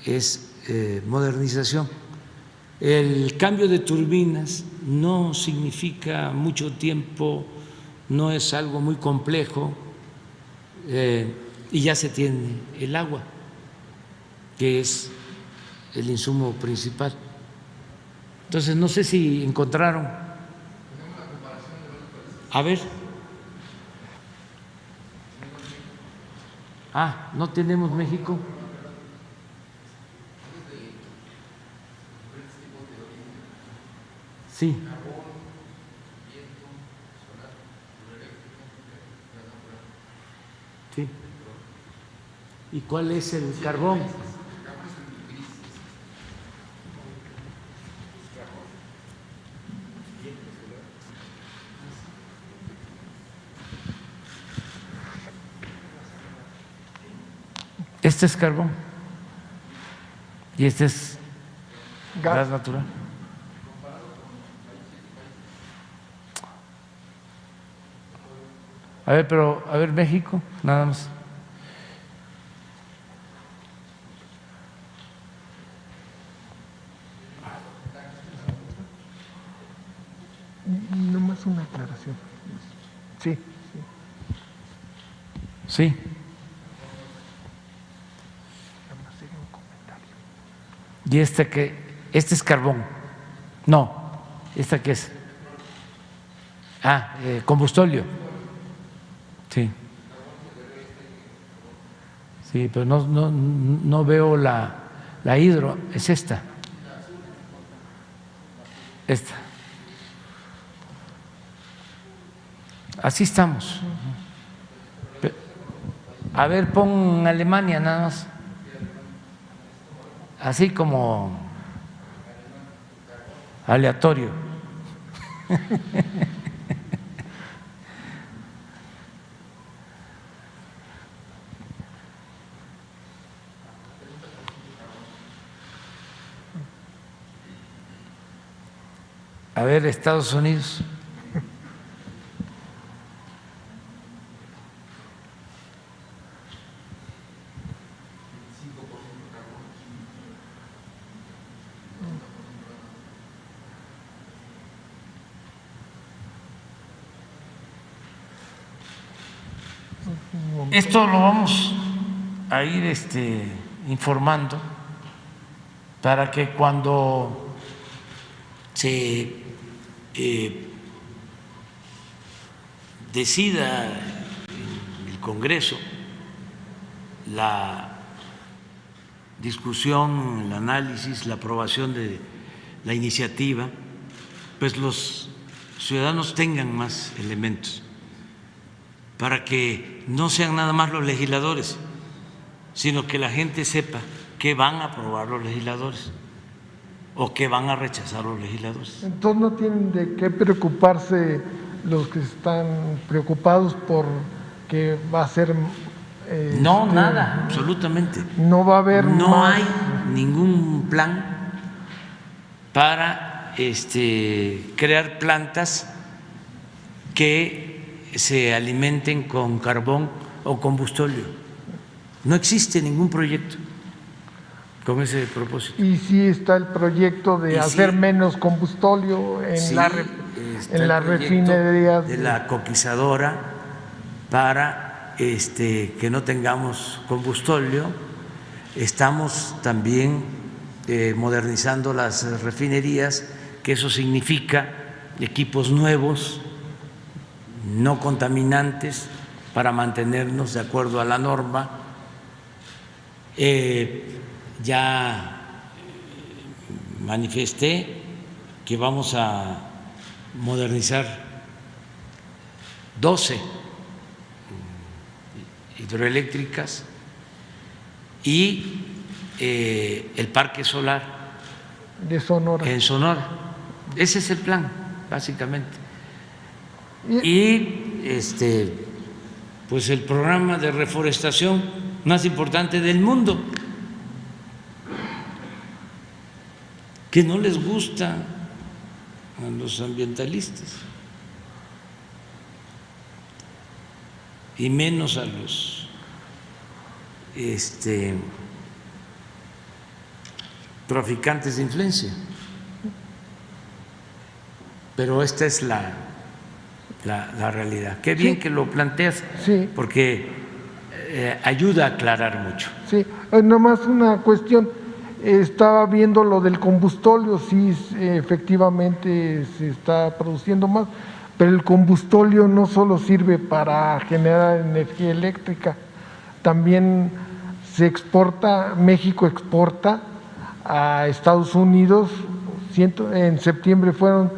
es modernización. El cambio de turbinas no significa mucho tiempo, no es algo muy complejo, y ya se tiene el agua, que es el insumo principal. Entonces, no sé si encontraron. A ver. ¿No tenemos México? Sí. Sí. ¿Y cuál es el carbón? Este es carbón y este es gas natural. A ver, pero, a ver, México, nada más. Nomás una aclaración. Sí. Sí. ¿Y este qué? Este es carbón. No, ¿esta qué es? Combustóleo. Sí. Sí, pero no veo la hidro, es esta. Esta. Así estamos. A ver, pon Alemania nada más. Así como aleatorio. A ver, Estados Unidos. Esto lo vamos a ir informando para que cuando se decida en el Congreso la discusión, el análisis, la aprobación de la iniciativa, pues los ciudadanos tengan más elementos para que no sean nada más los legisladores, sino que la gente sepa qué van a aprobar los legisladores o qué van a rechazar los legisladores. Entonces no tienen de qué preocuparse los que están preocupados por que va a ser… No, nada, absolutamente. No va a haber más. Hay ningún plan para crear plantas que se alimenten con carbón o combustóleo. No existe ningún proyecto con ese propósito. Y sí está el proyecto de hacer menos combustóleo en la refinería de la coquizadora para que no tengamos combustóleo. Estamos también modernizando las refinerías, que eso significa equipos nuevos, no contaminantes, para mantenernos de acuerdo a la norma. Ya manifesté que vamos a modernizar 12 hidroeléctricas y el parque solar de Sonora. en Sonora. Ese es el plan, básicamente. Y pues el programa de reforestación más importante del mundo, que no les gusta a los ambientalistas y menos a los traficantes de influencia. Pero esta es la realidad. Qué bien Sí. que lo planteas, Sí. porque ayuda a aclarar mucho. Sí, nomás una cuestión. Estaba viendo lo del combustóleo, sí, efectivamente se está produciendo más, pero el combustóleo no solo sirve para generar energía eléctrica, también se exporta, México exporta a Estados Unidos, en septiembre fueron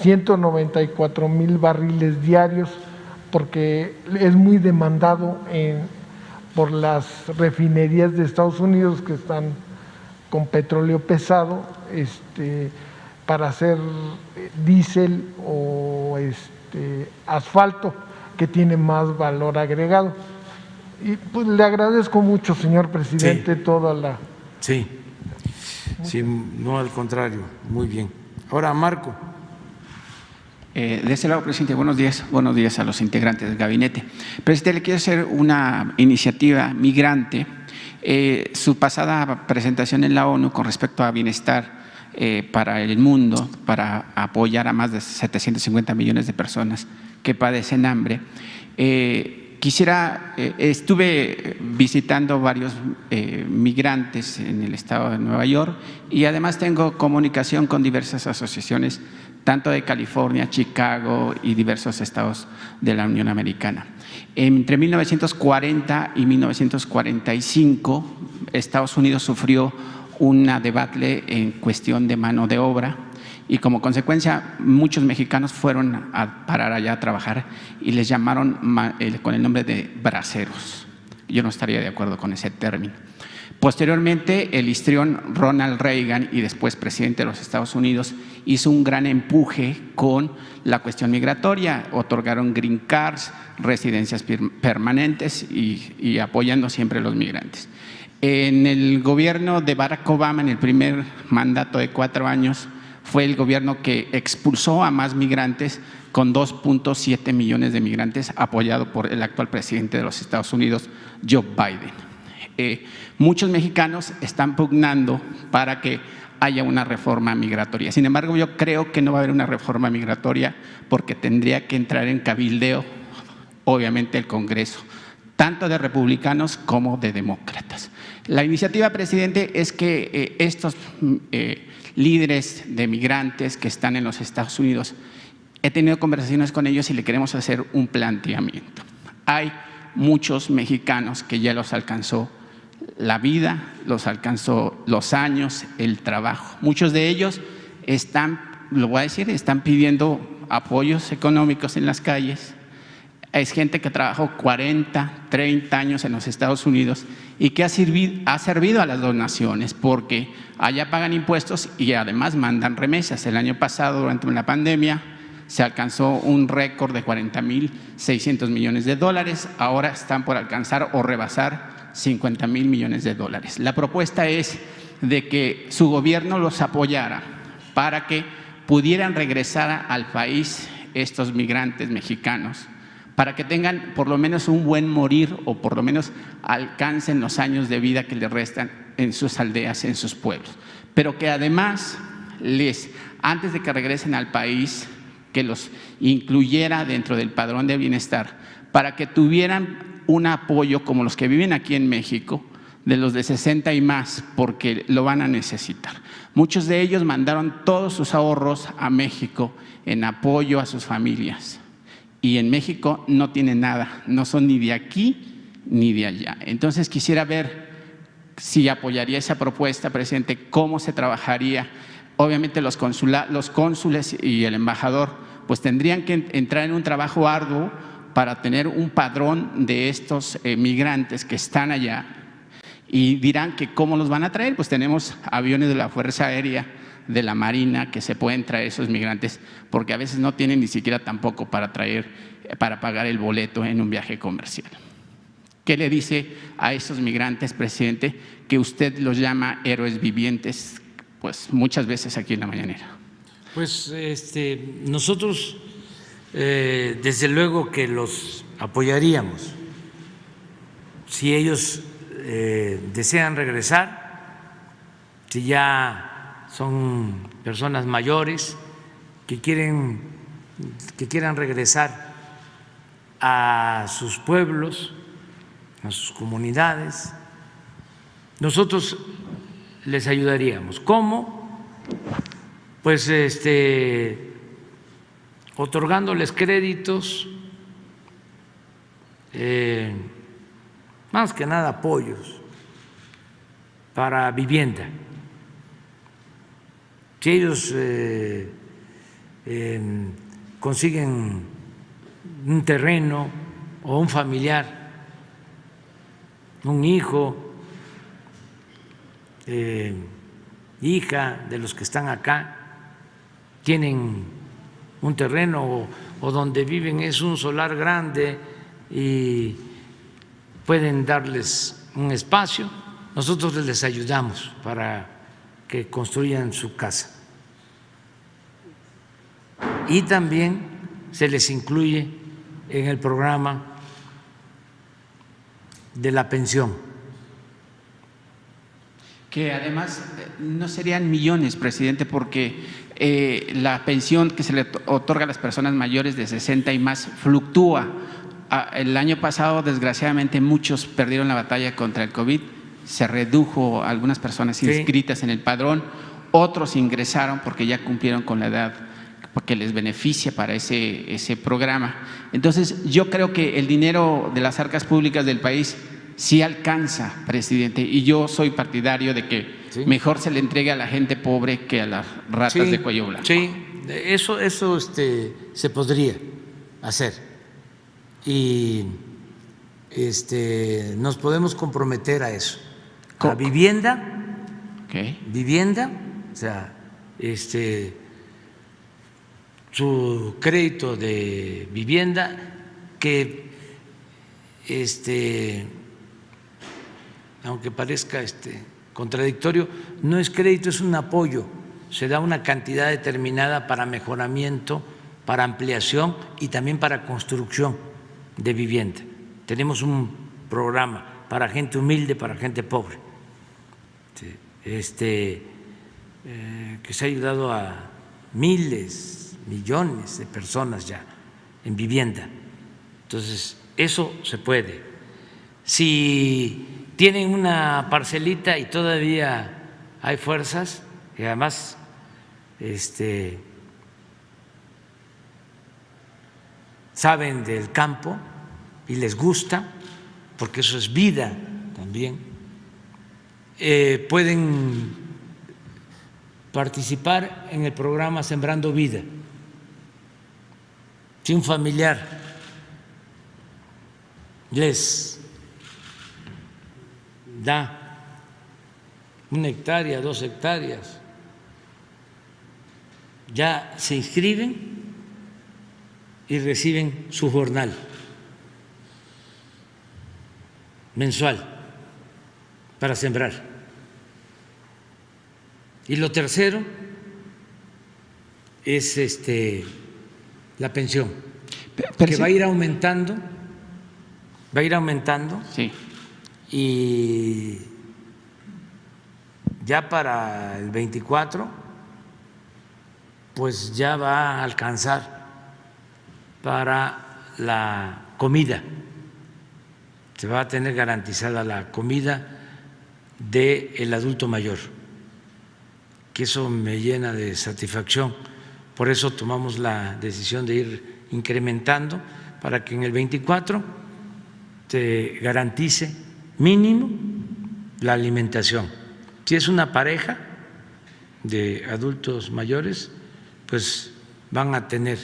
194,000 barriles diarios, porque es muy demandado por las refinerías de Estados Unidos que están con petróleo pesado, para hacer diésel o asfalto, que tiene más valor agregado. Y pues le agradezco mucho, señor presidente, Sí. toda la... Sí, no al contrario, muy bien. Ahora, Marco. De este lado, presidente, buenos días a los integrantes del gabinete. Presidente, le quiero hacer una iniciativa migrante. Su pasada presentación en la ONU con respecto a bienestar para el mundo, para apoyar a más de 750 millones de personas que padecen hambre. Estuve visitando varios migrantes en el estado de Nueva York y además tengo comunicación con diversas asociaciones, tanto de California, Chicago y diversos estados de la Unión Americana. Entre 1940 y 1945, Estados Unidos sufrió una debacle en cuestión de mano de obra y como consecuencia muchos mexicanos fueron a parar allá a trabajar y les llamaron con el nombre de braceros. Yo no estaría de acuerdo con ese término. Posteriormente, el histrión Ronald Reagan y después presidente de los Estados Unidos hizo un gran empuje con la cuestión migratoria, otorgaron green cards, residencias permanentes y apoyando siempre a los migrantes. En el gobierno de Barack Obama, en el primer mandato de 4 años, fue el gobierno que expulsó a más migrantes con 2.7 millones de migrantes, apoyado por el actual presidente de los Estados Unidos, Joe Biden. Muchos mexicanos están pugnando para que haya una reforma migratoria. Sin embargo, yo creo que no va a haber una reforma migratoria porque tendría que entrar en cabildeo, obviamente, el Congreso, tanto de republicanos como de demócratas. La iniciativa, presidente, es que estos líderes de migrantes que están en los Estados Unidos, he tenido conversaciones con ellos y le queremos hacer un planteamiento. Hay muchos mexicanos que ya los alcanzó la vida, los alcanzó los años, el trabajo. Muchos de ellos están pidiendo apoyos económicos en las calles. Es gente que trabajó 40, 30 años en los Estados Unidos y que ha servido a las dos naciones porque allá pagan impuestos y además mandan remesas. El año pasado, durante la pandemia, se alcanzó un récord de 40.600 millones de dólares. Ahora están por alcanzar o rebasar 50.000 millones de dólares. La propuesta es de que su gobierno los apoyara para que pudieran regresar al país estos migrantes mexicanos, para que tengan por lo menos un buen morir o por lo menos alcancen los años de vida que les restan en sus aldeas, en sus pueblos. Pero que además antes de que regresen al país, que los incluyera dentro del padrón de bienestar, para que tuvieran un apoyo como los que viven aquí en México, de los de 60 y más, porque lo van a necesitar. Muchos de ellos mandaron todos sus ahorros a México en apoyo a sus familias y en México no tienen nada, no son ni de aquí ni de allá. Entonces quisiera ver si apoyaría esa propuesta, presidente, cómo se trabajaría. Obviamente los cónsules y el embajador pues tendrían que entrar en un trabajo arduo para tener un padrón de estos migrantes que están allá, y dirán que cómo los van a traer. Pues tenemos aviones de la Fuerza Aérea, de la Marina, que se pueden traer esos migrantes, porque a veces no tienen ni siquiera tampoco para pagar el boleto en un viaje comercial. ¿Qué le dice a esos migrantes, presidente, que usted los llama héroes vivientes, pues muchas veces aquí en la mañanera? Pues nosotros desde luego que los apoyaríamos si ellos desean regresar, si ya son personas mayores que quieran regresar a sus pueblos, a sus comunidades. Nosotros les ayudaríamos. ¿Cómo? Pues otorgándoles créditos, más que nada apoyos para vivienda. Si ellos consiguen un terreno o un familiar, un hijo, hija de los que están acá, tienen un terreno o donde viven es un solar grande y pueden darles un espacio, nosotros les ayudamos para que construyan su casa. Y también se les incluye en el programa de la pensión. Que además no serían millones, presidente, porque la pensión que se le otorga a las personas mayores de 60 y más fluctúa. El año pasado, desgraciadamente, muchos perdieron la batalla contra el COVID, se redujo a algunas personas inscritas en el padrón, otros ingresaron porque ya cumplieron con la edad que les beneficia para ese programa. Entonces, yo creo que el dinero de las arcas públicas del país sí alcanza, presidente, y yo soy partidario de que mejor se le entregue a la gente pobre que a las ratas de cuello blanco. Sí, eso se podría hacer y nos podemos comprometer a eso. A vivienda, vivienda, o sea, su crédito de vivienda que aunque parezca contradictorio, no es crédito, es un apoyo. Se da una cantidad determinada para mejoramiento, para ampliación y también para construcción de vivienda. Tenemos un programa para gente humilde, para gente pobre, que se ha ayudado a miles, millones de personas ya en vivienda. Entonces, eso se puede. Si tienen una parcelita y todavía hay fuerzas, y además saben del campo y les gusta, porque eso es vida también, pueden participar en el programa Sembrando Vida. Si un familiar les da 1 hectárea, 2 hectáreas, ya se inscriben y reciben su jornal mensual para sembrar. Y lo tercero es la pensión, que va a ir aumentando, Sí. Y ya para el 24, pues ya va a alcanzar para la comida. Se va a tener garantizada la comida del adulto mayor, que eso me llena de satisfacción. Por eso tomamos la decisión de ir incrementando para que en el 24 se garantice mínimo la alimentación. Si es una pareja de adultos mayores, pues van a tener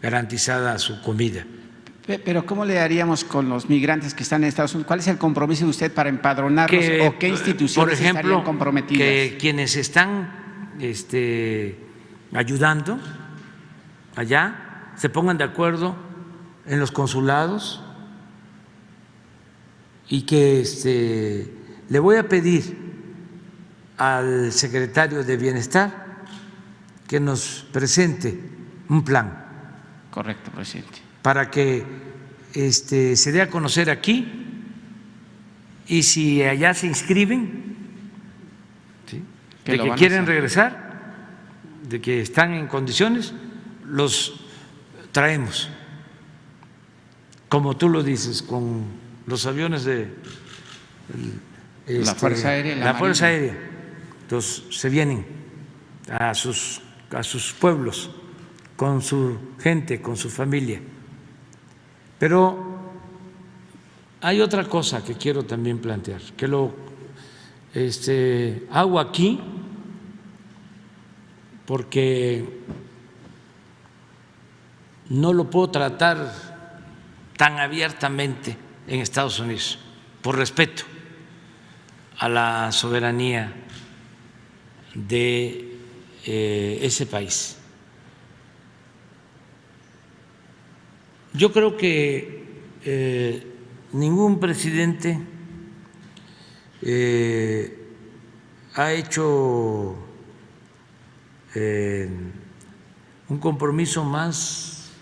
garantizada su comida. Pero ¿cómo le haríamos con los migrantes que están en Estados Unidos? ¿Cuál es el compromiso de usted para empadronarlos o qué instituciones por ejemplo, estarían comprometidas? Que quienes están ayudando allá se pongan de acuerdo en los consulados y que le voy a pedir al secretario de Bienestar que nos presente un plan. Correcto, presidente. Para que se dé a conocer aquí y si allá se inscriben, ¿sí?, de que quieren regresar, de que están en condiciones, los traemos, como tú lo dices, con los aviones de la Fuerza Aérea. La Fuerza Aérea. Entonces se vienen a sus pueblos con su gente, con su familia. Pero hay otra cosa que quiero también plantear, que lo hago aquí porque no lo puedo tratar tan abiertamente en Estados Unidos, por respeto a la soberanía de ese país. Yo creo que ningún presidente ha hecho un compromiso más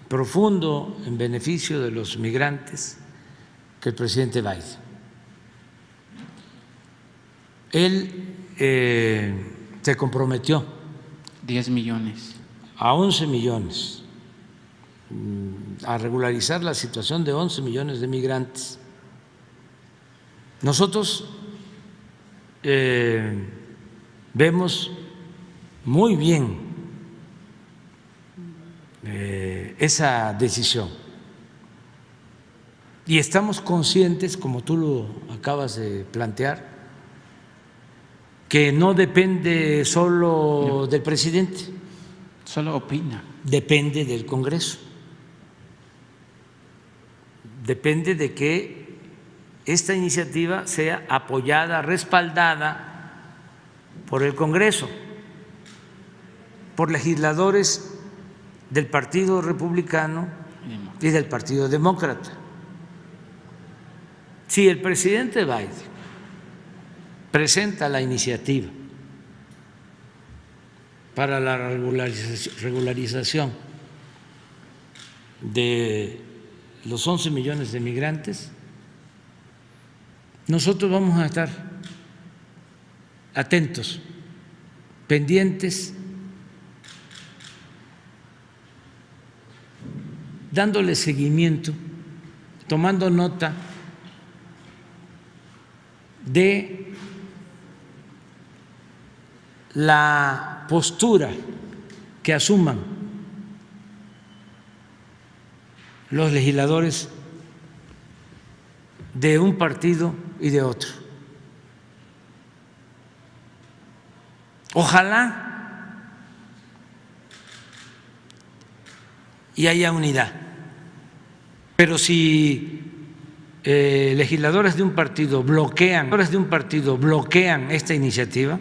profundo en beneficio de los migrantes que el presidente Biden. Él se comprometió 10 millones. a 11 millones, a regularizar la situación de 11 millones de migrantes. Nosotros vemos muy bien esa decisión y estamos conscientes, como tú lo acabas de plantear, que no depende solo del presidente. Solo opina. Depende del Congreso. Depende de que esta iniciativa sea apoyada, respaldada por el Congreso, por legisladores del Partido Republicano y del Partido Demócrata. Si el presidente Biden presenta la iniciativa para la regularización de los 11 millones de migrantes, nosotros vamos a estar atentos, pendientes, dándole seguimiento, tomando nota de la postura que asuman los legisladores de un partido y de otro. Ojalá y haya unidad, pero si legisladores de un partido bloquean esta iniciativa,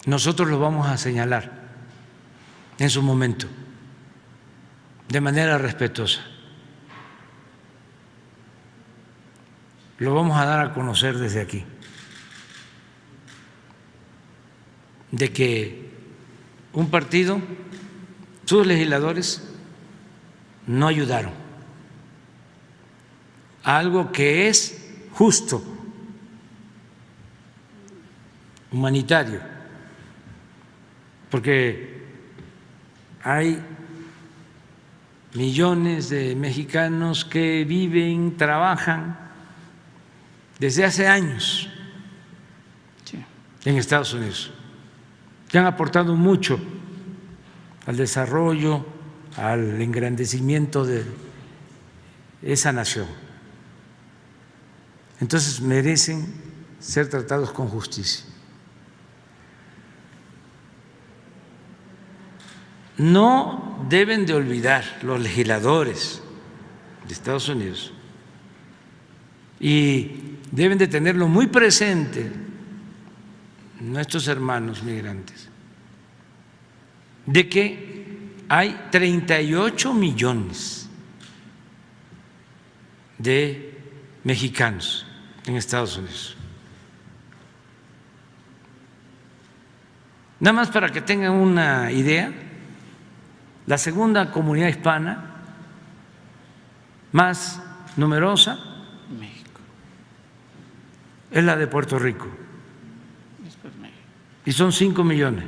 nosotros lo vamos a señalar en su momento, de manera respetuosa. Lo vamos a dar a conocer desde aquí, de que un partido, sus legisladores, no ayudaron a algo que es justo, humanitario, porque hay millones de mexicanos que viven, trabajan desde hace años en Estados Unidos que han aportado mucho al desarrollo, al engrandecimiento de esa nación. Entonces merecen ser tratados con justicia. No deben de olvidar los legisladores de Estados Unidos y deben de tenerlo muy presente nuestros hermanos migrantes, de que hay 38 millones de mexicanos en Estados Unidos. Nada más para que tengan una idea, la segunda comunidad hispana más numerosa México. es la de Puerto Rico, Después México. y son 5 millones.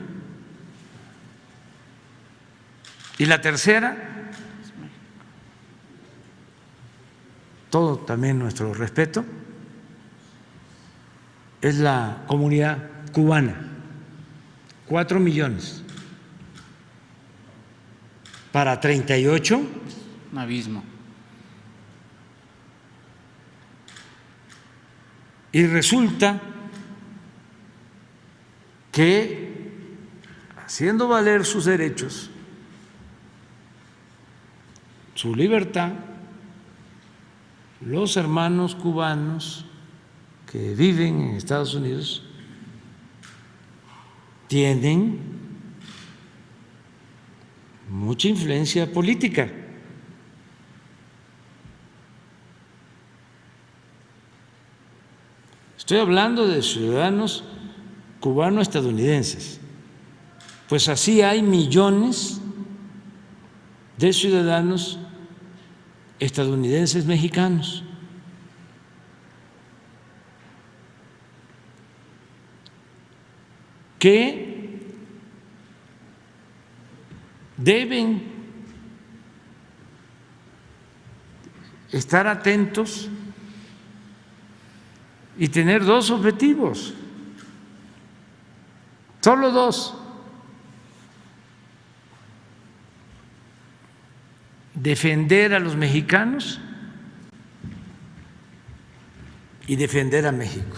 Y la tercera, todo también nuestro respeto, es la comunidad cubana, 4 millones. Para 38, Un abismo. y resulta que, haciendo valer sus derechos, su libertad, los hermanos cubanos que viven en Estados Unidos tienen mucha influencia política. Estoy hablando de ciudadanos cubano-estadounidenses. Pues así hay millones de ciudadanos estadounidenses mexicanos. Que deben estar atentos y tener dos objetivos, solo dos: defender a los mexicanos y defender a México.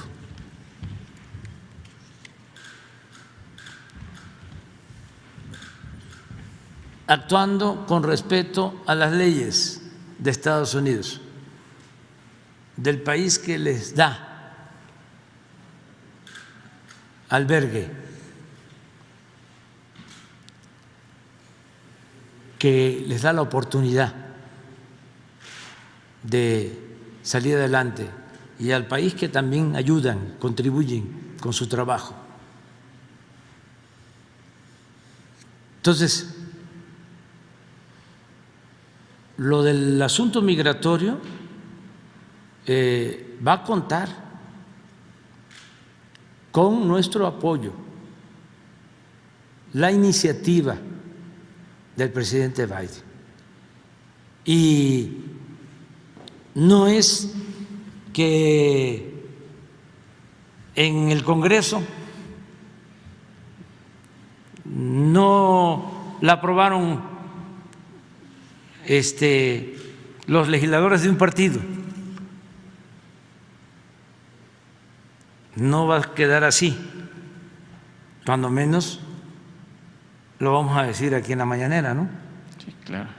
Actuando con respeto a las leyes de Estados Unidos, del país que les da albergue, que les da la oportunidad de salir adelante, y al país que también ayudan, contribuyen con su trabajo. Entonces, lo del asunto migratorio va a contar con nuestro apoyo, la iniciativa del presidente Biden. Y no es que en el Congreso no la aprobaron los legisladores de un partido. No va a quedar así, cuando menos lo vamos a decir aquí en la mañanera, ¿no? Sí, claro.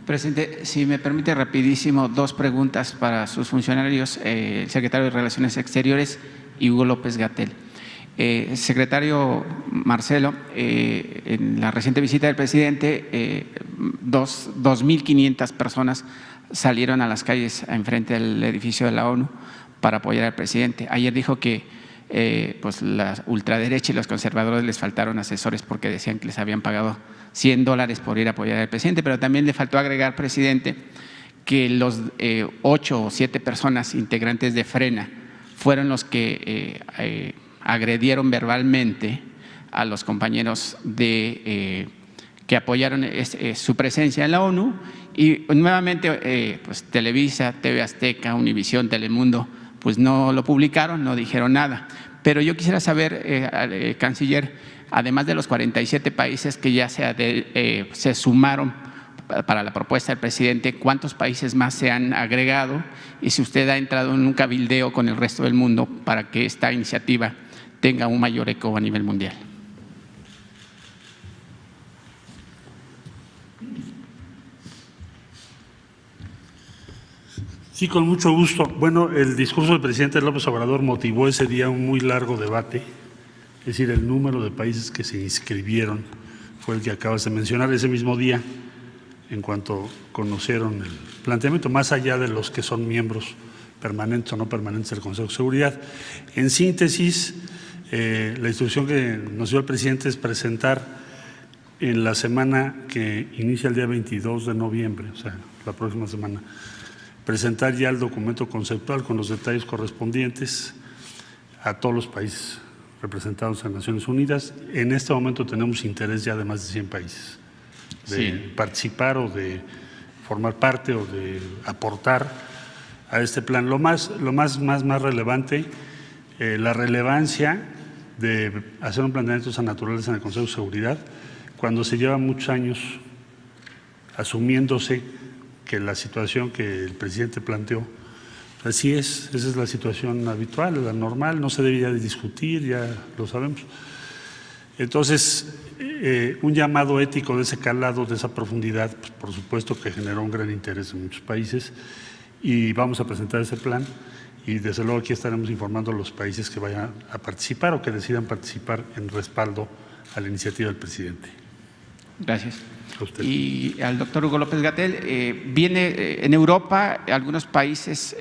Presidente, si me permite rapidísimo, dos preguntas para sus funcionarios, el secretario de Relaciones Exteriores y Hugo López-Gatell. Secretario Marcelo, en la reciente visita del presidente, 2.500 personas salieron a las calles enfrente del edificio de la ONU para apoyar al presidente. Ayer dijo que pues la ultraderecha y los conservadores les faltaron asesores porque decían que les habían pagado $100 por ir a apoyar al presidente, pero también le faltó agregar, presidente, que los 8 o 7 personas integrantes de Frena fueron los que agredieron verbalmente a los compañeros que apoyaron su presencia en la ONU, y nuevamente pues Televisa, TV Azteca, Univisión, Telemundo pues no lo publicaron, no dijeron nada. Pero yo quisiera saber, canciller, además de los 47 países que ya se sumaron para la propuesta del presidente, ¿cuántos países más se han agregado? Y si usted ha entrado en un cabildeo con el resto del mundo para que esta iniciativa tenga un mayor eco a nivel mundial. Sí, con mucho gusto. Bueno, el discurso del presidente López Obrador motivó ese día un muy largo debate, es decir, el número de países que se inscribieron fue el que acabas de mencionar ese mismo día, en cuanto conocieron el planteamiento, más allá de los que son miembros permanentes o no permanentes del Consejo de Seguridad. En síntesis, la instrucción que nos dio el presidente es presentar en la semana que inicia el día 22 de noviembre, o sea, la próxima semana, presentar ya el documento conceptual con los detalles correspondientes a todos los países representados en Naciones Unidas. En este momento tenemos interés ya de más de 100 países de participar o de formar parte o de aportar a este plan. Lo más relevante, la relevancia de hacer un planteamiento de esa naturaleza en el Consejo de Seguridad, cuando se lleva muchos años asumiéndose que la situación que el presidente planteó, así es, esa es la situación habitual, la normal, no se debería de discutir, ya lo sabemos. Entonces, un llamado ético de ese calado, de esa profundidad, pues, por supuesto que generó un gran interés en muchos países y vamos a presentar ese plan y desde luego aquí estaremos informando a los países que vayan a participar o que decidan participar en respaldo a la iniciativa del presidente. Gracias. Y al doctor Hugo López-Gatell, viene en Europa, algunos países,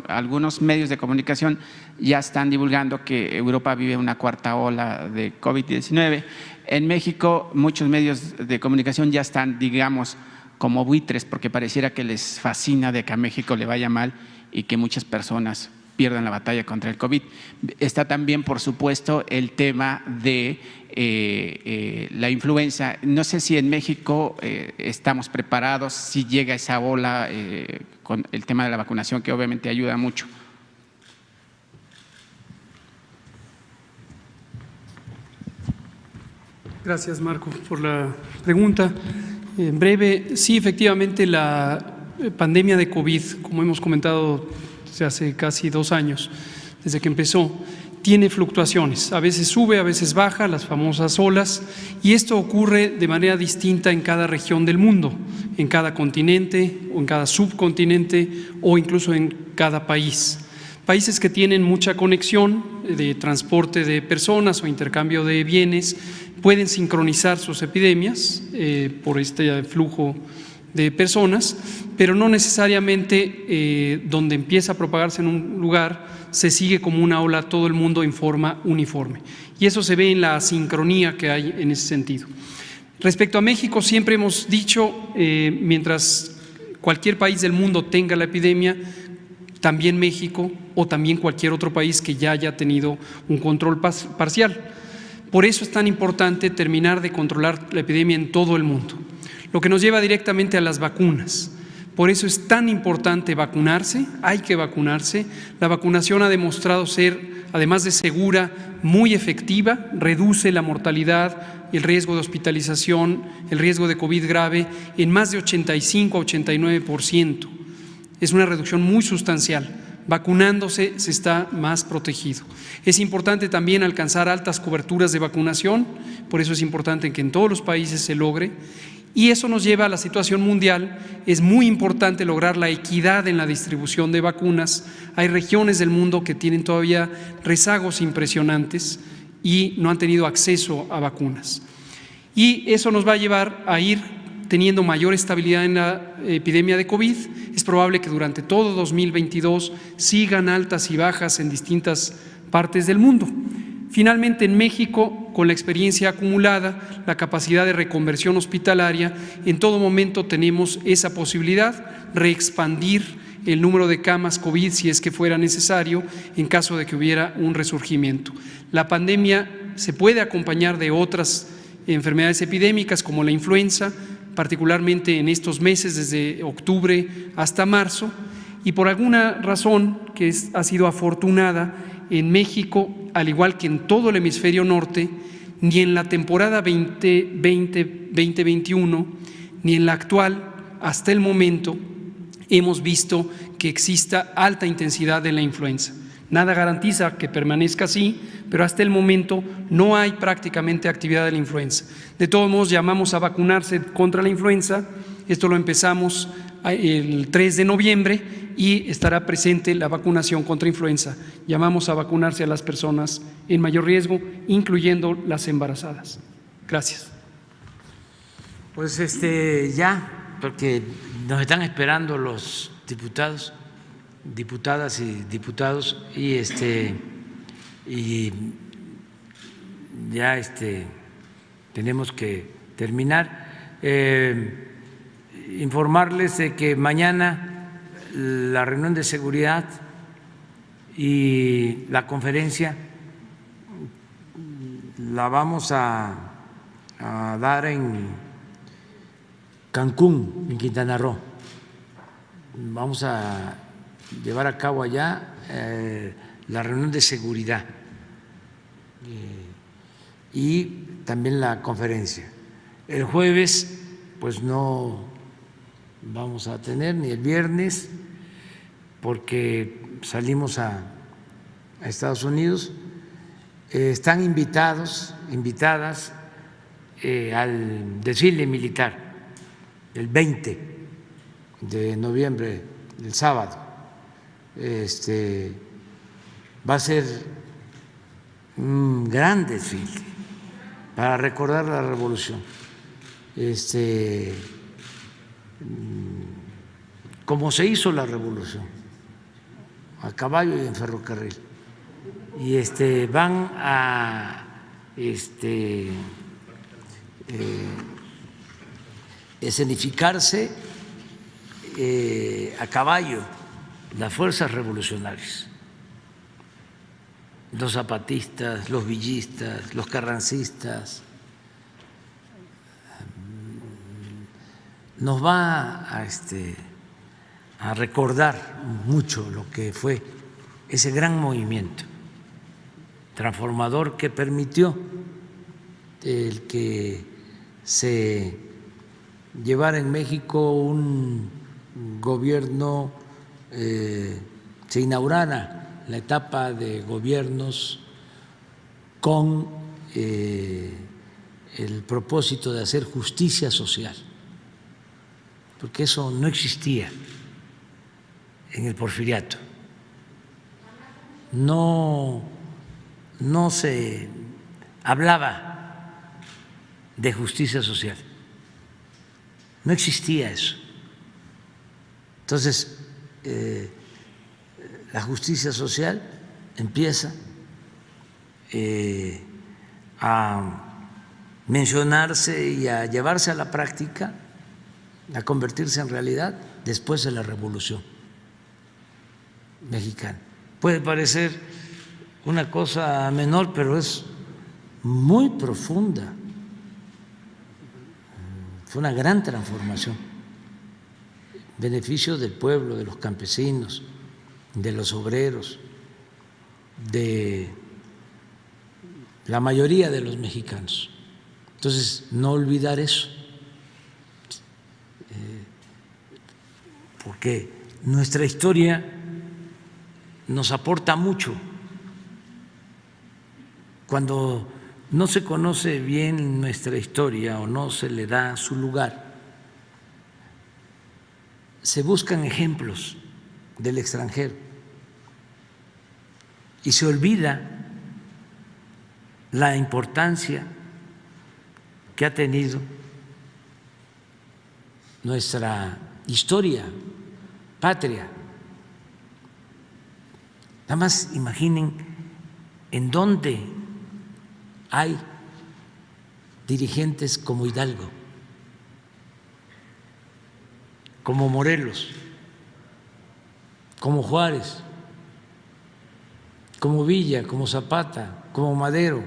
algunos medios de comunicación ya están divulgando que Europa vive una cuarta ola de COVID-19. En México, muchos medios de comunicación ya están, digamos, como buitres, porque pareciera que les fascina de que a México le vaya mal y que muchas personas pierdan la batalla contra el COVID. Está también, por supuesto, el tema de la influenza. No sé si en México estamos preparados, si llega esa ola con el tema de la vacunación, que obviamente ayuda mucho. Gracias, Marco, por la pregunta. En breve, sí, efectivamente, la pandemia de COVID, como hemos comentado desde hace casi 2 años, desde que empezó, tiene fluctuaciones, a veces sube, a veces baja, las famosas olas, y esto ocurre de manera distinta en cada región del mundo, en cada continente o en cada subcontinente o incluso en cada país. Países que tienen mucha conexión de transporte de personas o intercambio de bienes pueden sincronizar sus epidemias por este flujo de personas, pero no necesariamente donde empieza a propagarse en un lugar se sigue como una ola todo el mundo en forma uniforme. Y eso se ve en la sincronía que hay en ese sentido. Respecto a México, siempre hemos dicho, mientras cualquier país del mundo tenga la epidemia, también México o también cualquier otro país que ya haya tenido un control parcial. Por eso es tan importante terminar de controlar la epidemia en todo el mundo, lo que nos lleva directamente a las vacunas. Por eso es tan importante vacunarse, hay que vacunarse. La vacunación ha demostrado ser, además de segura, muy efectiva, reduce la mortalidad, el riesgo de hospitalización, el riesgo de COVID grave en más de 85 a 89%. Es una reducción muy sustancial. Vacunándose se está más protegido. Es importante también alcanzar altas coberturas de vacunación, por eso es importante que en todos los países se logre. Y eso nos lleva a la situación mundial. Es muy importante lograr la equidad en la distribución de vacunas. Hay regiones del mundo que tienen todavía rezagos impresionantes y no han tenido acceso a vacunas. Y eso nos va a llevar a ir teniendo mayor estabilidad en la epidemia de COVID. Es probable que durante todo 2022 sigan altas y bajas en distintas partes del mundo. Finalmente, en México, con la experiencia acumulada, la capacidad de reconversión hospitalaria, en todo momento tenemos esa posibilidad, reexpandir el número de camas COVID si es que fuera necesario en caso de que hubiera un resurgimiento. La pandemia se puede acompañar de otras enfermedades epidémicas como la influenza, particularmente en estos meses desde octubre hasta marzo, y por alguna razón que ha sido afortunada, en México, al igual que en todo el hemisferio norte, ni en la temporada 2020-2021, ni en la actual, hasta el momento, hemos visto que exista alta intensidad de la influenza. Nada garantiza que permanezca así, pero hasta el momento no hay prácticamente actividad de la influenza. De todos modos, llamamos a vacunarse contra la influenza. Esto lo empezamos el 3 de noviembre y estará presente la vacunación contra influenza. Llamamos a vacunarse a las personas en mayor riesgo, incluyendo las embarazadas. Gracias. Pues ya, porque nos están esperando los diputados, diputadas y diputados, y ya tenemos que terminar. Informarles de que mañana la reunión de seguridad y la conferencia la vamos a dar en Cancún, en Quintana Roo. Vamos a llevar a cabo allá la reunión de seguridad y también la conferencia. El jueves, pues no vamos a tener, ni el viernes, porque salimos a Estados Unidos. Están invitadas al desfile militar el 20 de noviembre, el sábado. Va a ser un gran desfile para recordar la revolución, como se hizo la revolución, a caballo y en ferrocarril. Y van a escenificarse a caballo las fuerzas revolucionarias, los zapatistas, los villistas, los carrancistas. Nos va a recordar mucho lo que fue ese gran movimiento transformador que permitió el que se llevara en México un gobierno, se inaugurara la etapa de gobiernos con el propósito de hacer justicia social, porque eso no existía en el Porfiriato. No se hablaba de justicia social, no existía eso. Entonces, la justicia social empieza a mencionarse y a llevarse a la práctica, a convertirse en realidad después de la Revolución Mexicana. Puede parecer una cosa menor, pero es muy profunda. Fue una gran transformación, beneficio del pueblo, de los campesinos, de los obreros, de la mayoría de los mexicanos. Entonces, no olvidar eso, porque nuestra historia nos aporta mucho. Cuando no se conoce bien nuestra historia o no se le da su lugar, se buscan ejemplos del extranjero y se olvida la importancia que ha tenido nuestra historia patria. Nada más imaginen en dónde hay dirigentes como Hidalgo, como Morelos, como Juárez, como Villa, como Zapata, como Madero,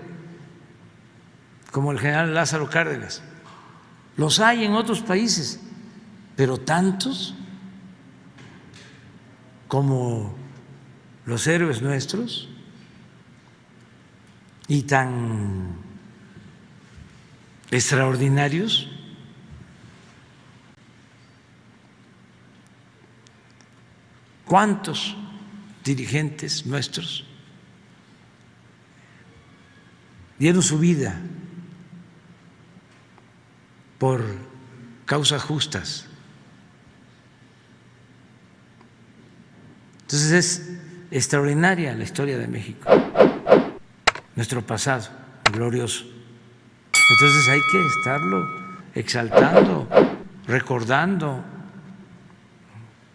como el general Lázaro Cárdenas. Los hay en otros países, pero tantos como los héroes nuestros y tan extraordinarios. ¿Cuántos dirigentes nuestros dieron su vida por causas justas? Entonces es extraordinaria la historia de México, nuestro pasado glorioso. Entonces hay que estarlo exaltando, recordando,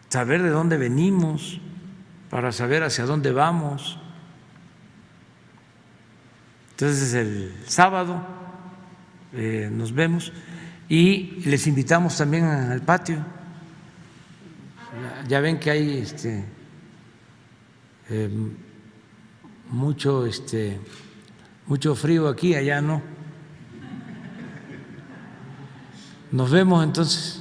saber de dónde venimos para saber hacia dónde vamos. Entonces el sábado nos vemos y les invitamos también al patio. Ya ven que hay mucho frío aquí, allá no. Nos vemos entonces.